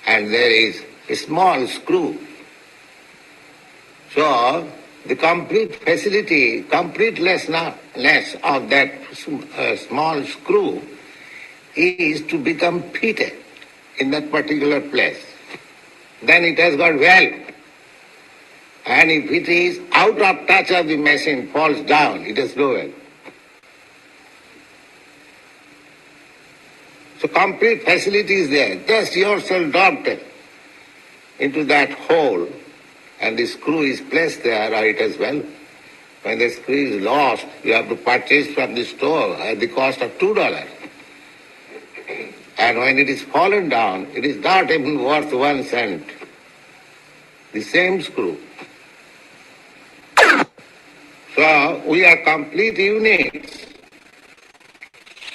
S4: and there is a small screw. So the complete facility, completeness of that small screw is to become fitted in that particular place. Then it has got value. And if it is out of touch of the machine, falls down, it has no value. So complete facility is there. Just yourself dropped into that hole and the screw is placed there, or it has value. When the screw is lost, you have to purchase from the store at the cost of $2. And when it is fallen down, it is not even worth 1 cent. The same screw. So we are complete units.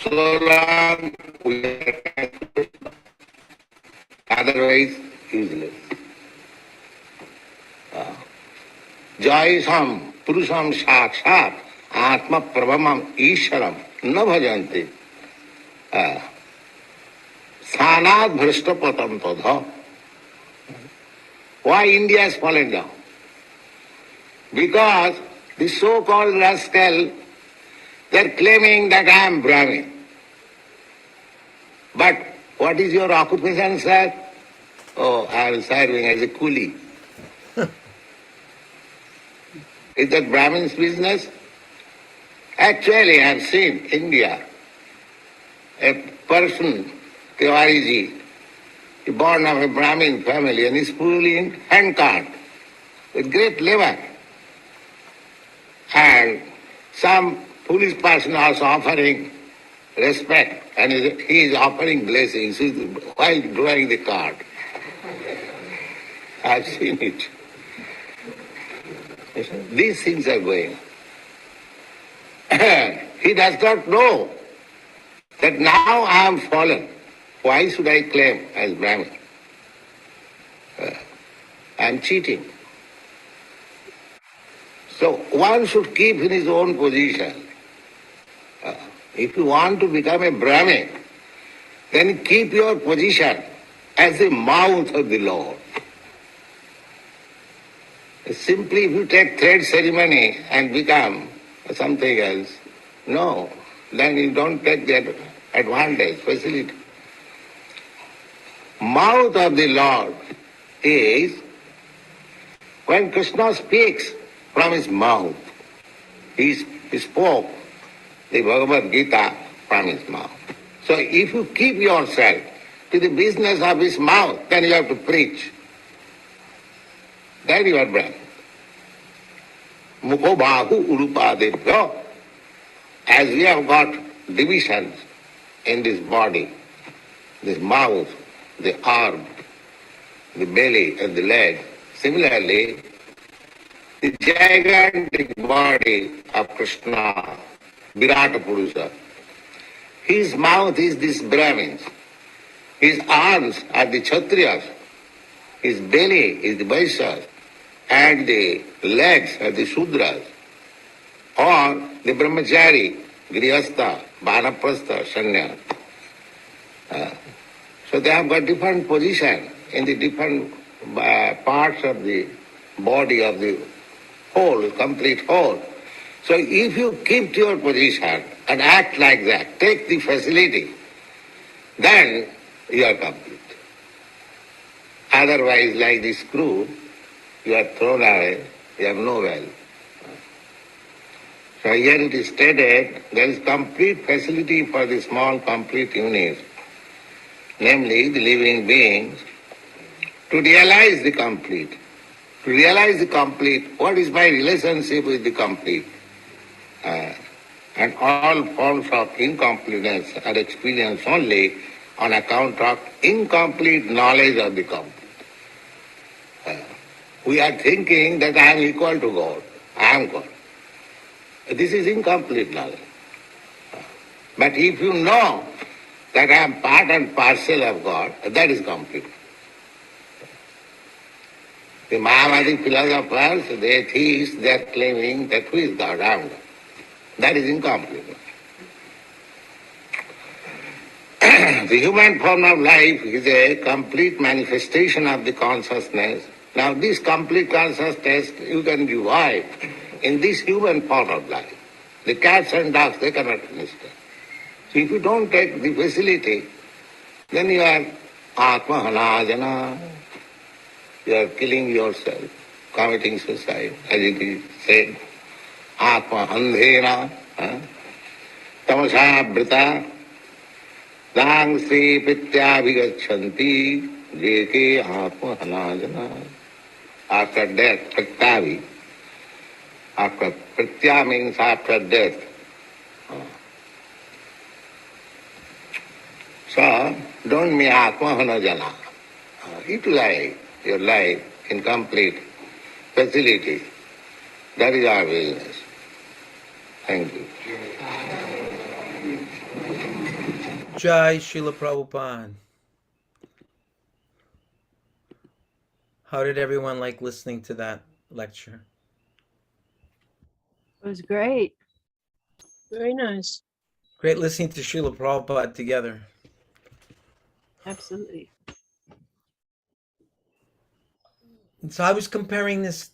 S4: So long we are otherwise useless. Jayasam Purusham Sakshat Atma Prabhamam Isharam Na Bhajanti Sanad Bhrishtapatam Tadha. Why India has fallen down? Because the so-called rascal, they are claiming that I am Brahmin. But what is your occupation, sir? Oh, I am serving as a coolie. Is that Brahmin's business? Actually, I have seen India, a person, Tiwari ji, born of a Brahmin family and is fully in handcart with great labor. And some foolish person also offering respect and he is offering blessings while drawing the cart. I've seen it. These things are going. He does not know that now I am fallen. Why should I claim as Brahmin? I am cheating. So one should keep in his own position. If you want to become a Brahmin, then keep your position as the mouth of the Lord. Simply if you take thread ceremony and become something else, no, then you don't take that advantage, facility. Mouth of the Lord is when Krishna speaks from his mouth. He spoke the Bhagavad Gita from his mouth. So if you keep yourself to the business of his mouth, then you have to preach. Then you are Brahmin. Mukho bahu urupadebhyo. As we have got divisions in this body, this mouth, the arm, the belly and the leg, similarly, the gigantic body of Krishna, Virata Purusha, his mouth is this Brahmins, his arms are the Kshatriyas, his belly is the Vaishyas, and the legs are the Shudras, or the Brahmachari, Grihastha, Vanaprastha, Sannyas. So they have got different position in the different parts of the body of the whole, complete whole. So if you keep to your position and act like that, take the facility, then you are complete. Otherwise, like the screw, you are thrown away, you have no value. So here it is stated, there is complete facility for the small complete units, namely the living beings, to realize the complete. To realize the complete, what is my relationship with the complete? And all forms of incompleteness are experienced only on account of incomplete knowledge of the complete. We are thinking that I am equal to God, I am God. This is incomplete knowledge. But if you know that I am part and parcel of God, that is complete. The Mayavadi philosophers, the atheists, they are claiming that who is God? I am God. That is incomplete. the human form of life is a complete manifestation of the consciousness. Now, this complete consciousness you can revive in this human form of life. The cats and dogs, they cannot understand. So if you don't take the facility, then you are atma hanajana. You are killing yourself, committing suicide, as it is said. Atma andhena, tamasa brita, dang sri pityabhigachanti, jeke atma hanajana. After death, prityavi. After pritya means after death. So, don't be atma hanajana. Utilize your life in complete facility. That is our business. Thank you.
S1: Jai Srila Prabhupada. How did everyone like listening to that lecture?
S3: It was great.
S2: Very nice.
S1: Great listening to Srila Prabhupada together.
S3: Absolutely.
S1: And so I was comparing this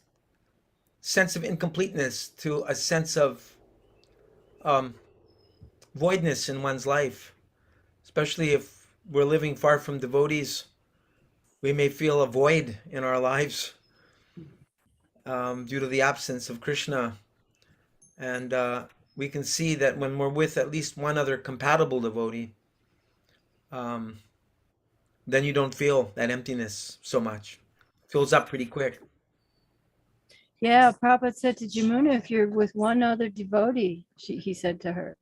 S1: sense of incompleteness to a sense of voidness in one's life, especially if we're living far from devotees. We may feel a void in our lives due to the absence of Krishna. And we can see that when we're with at least one other compatible devotee, then you don't feel that emptiness so much. It fills up pretty quick.
S3: Yeah, Prabhupada said to Jamuna, if you're with one other devotee, he said to her.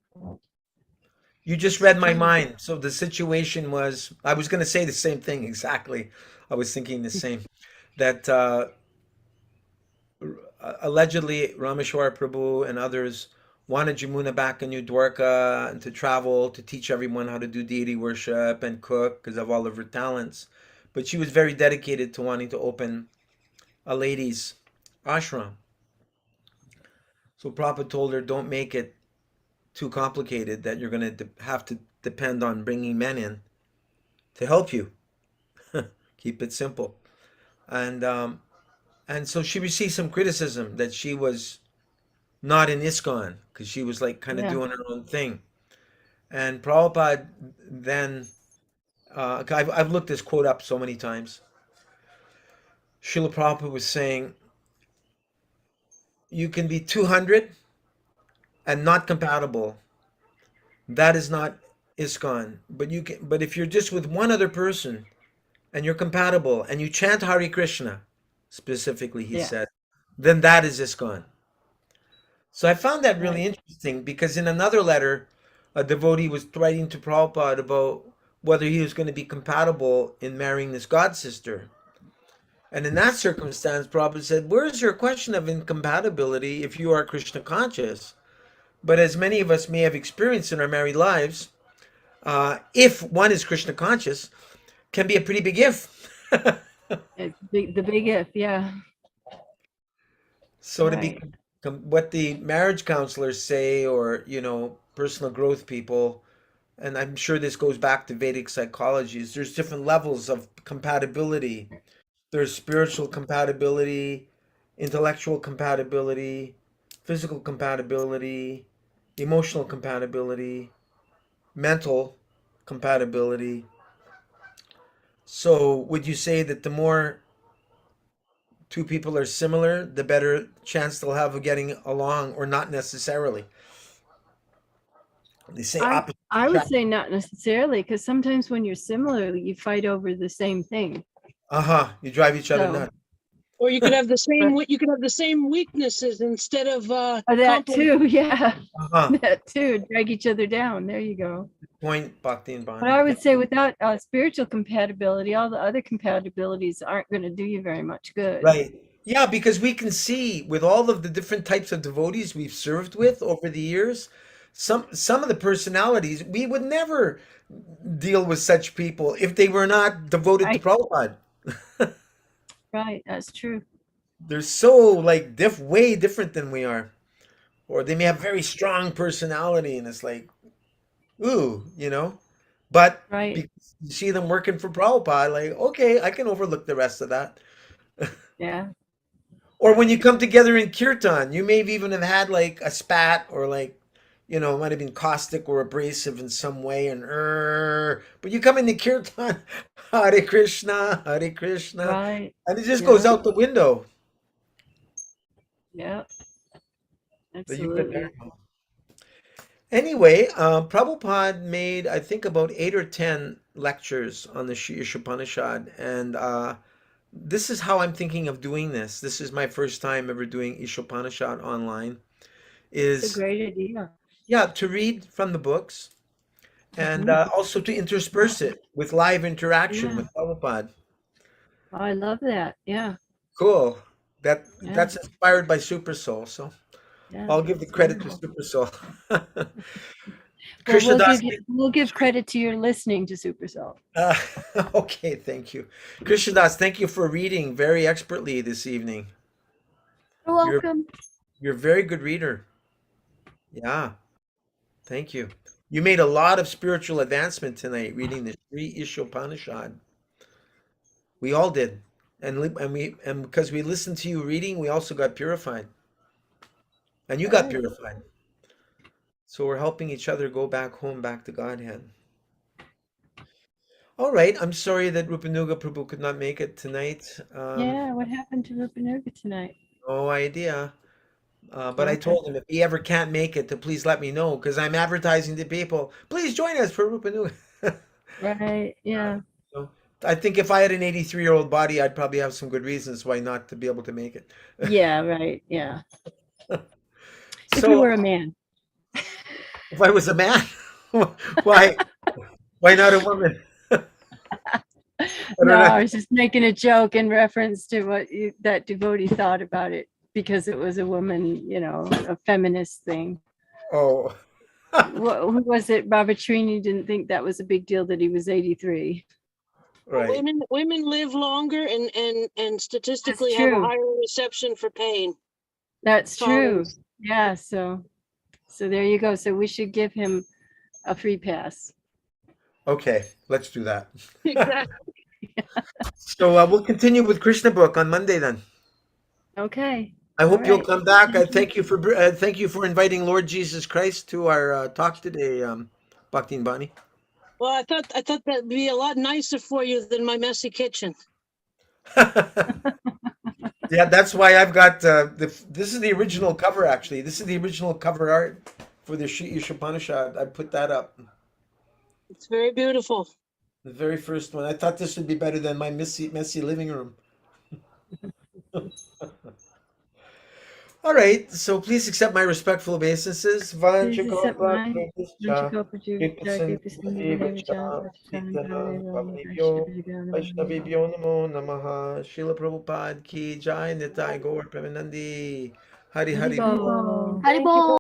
S1: You just read my mind. So the situation was, I was going to say the same thing exactly. I was thinking the same. That allegedly Rameshwar Prabhu and others wanted Jamuna back in New Dwarka and to travel to teach everyone how to do deity worship and cook because of all of her talents. But she was very dedicated to wanting to open a ladies' ashram. So Prabhupada told her, don't make it too complicated that you're going to have to depend on bringing men in to help you. Keep it simple. And so she received some criticism that she was not in ISKCON because she was like kind of doing her own thing. And Prabhupada then, I've looked this quote up so many times. Srila Prabhupada was saying, you can be 200 and not compatible. That is not ISKCON. But if you're just with one other person and you're compatible and you chant Hare Krishna, specifically he said, then that is ISKCON. So I found that really interesting because in another letter, a devotee was writing to Prabhupada about whether he was going to be compatible in marrying this god sister. And in that circumstance, Prabhupada said, where's your question of incompatibility if you are Krishna conscious? But as many of us may have experienced in our married lives, if one is Krishna conscious, can be a pretty big if.
S3: The big if, yeah.
S1: So to be what the marriage counselors say, or personal growth people, and I'm sure this goes back to Vedic psychology, is there's different levels of compatibility. There's spiritual compatibility, intellectual compatibility, physical compatibility, emotional compatibility, mental compatibility. So would you say that the more two people are similar, the better chance they'll have of getting along, or not necessarily? They say opposite.
S3: I would say not necessarily, because sometimes when you're similar, you fight over the same thing.
S1: You drive each other nuts.
S2: Or you could have the same weaknesses instead of
S3: that too, yeah. That too, drag each other down. There you go.
S1: Point, Bhakti and Bhani.
S3: But I would say without spiritual compatibility, all the other compatibilities aren't going to do you very much good.
S1: Right. Yeah, because we can see with all of the different types of devotees we've served with over the years, some of the personalities, we would never deal with such people if they were not devoted to Prabhupada.
S3: Right, that's true.
S1: They're so like way different than we are. Or they may have very strong personality and it's like, ooh, But
S3: Right.
S1: because you see them working for Prabhupada, like, okay, I can overlook the rest of that.
S3: Yeah.
S1: Or when you come together in kirtan, you may even have had like a spat or like, it might have been caustic or abrasive in some way, and but you come into kirtan, Hare Krishna,
S3: Right.
S1: and it just goes
S3: Yeah.
S1: out the window.
S3: Yeah.
S1: The Yuga
S3: Absolutely.
S1: Dharma. Anyway, Prabhupada made, I think, about 8 or 10 lectures on the Shri Ishopanishad, and this is how I'm thinking of doing this. This is my first time ever doing Ishopanishad online.
S3: It's a
S1: Is
S3: great idea.
S1: Yeah, to read from the books and
S3: Mhm.
S1: also to intersperse it with live interaction
S3: Yeah.
S1: with Prabhupada.
S3: Oh, I love that. Yeah.
S1: Cool.
S3: Yeah.
S1: That's inspired by Super Soul, so
S3: Yeah.
S1: I'll give the
S3: It's
S1: credit to
S3: wonderful.
S1: Super Soul.
S3: Well,
S1: Krishna Das,
S3: we'll give credit to your listening to Super Soul.
S1: uh, okay, thank you. Krishna Das, thank you for reading very expertly this evening.
S3: You're
S1: You're
S3: welcome.
S1: you're a very good reader. Yeah, thank you. You made a lot of spiritual advancement tonight reading the Sri Ishopanishad. We all did. And because we listened to you reading, we also got purified. And you got
S3: Right.
S1: purified. So we're helping each other go back home, back to Godhead. All right. I'm sorry that Rupanuga Prabhu could not make it tonight.
S3: Yeah. What happened to Rupanuga tonight?
S1: No idea. But I
S3: Okay.
S1: told him if he ever can't make it, to please let me know because I'm advertising to people. Please join us for Rupanuga.
S3: Right. Yeah.
S1: So I think if I had an 83-year-old body, I'd probably have some good reasons why not to be able to make it.
S3: Yeah. Right. Yeah. If you
S1: So
S3: were a man.
S1: if I was a man, why why not a woman? I
S3: No,
S1: don't know.
S3: I was just making a joke in reference to what that devotee thought about it because it was a woman, a feminist thing.
S1: Oh,
S3: Who was it? Baba Trini didn't think that was a big deal that he was 83.
S1: right.
S2: Women live longer and statistically
S3: That's
S2: have a
S3: true.
S2: higher reception for pain.
S3: That's true.
S2: Tolerance.
S3: Yeah. So there you go. So we should give him a free pass.
S1: Okay, let's do that.
S2: Exactly.
S1: So we'll continue with Krishna book on Monday then.
S3: Okay.
S1: I
S3: All
S1: hope you'll
S3: right.
S1: come back. I
S3: Thank you.
S1: thank you for inviting Lord Jesus Christ to our talk today, Bhakti and Bani.
S2: Well, I thought that'd be a lot nicer for you than my messy kitchen.
S1: Yeah, that's why I've got this is the original cover actually. This is the original cover art for the Shri Ishopanishad. I put that up.
S2: It's very beautiful.
S1: The very first one. I thought this would be better than my messy living room. All right, so please accept my respectful obeisances.
S3: Please accept mine.
S1: Vanchakopa Vaishnavibhyo Namo Namaha. Srila Prabhupada ki Jai. Nitai Gaur Premanandi. Hari Hari Bol.
S3: Haribol.
S5: Haribol.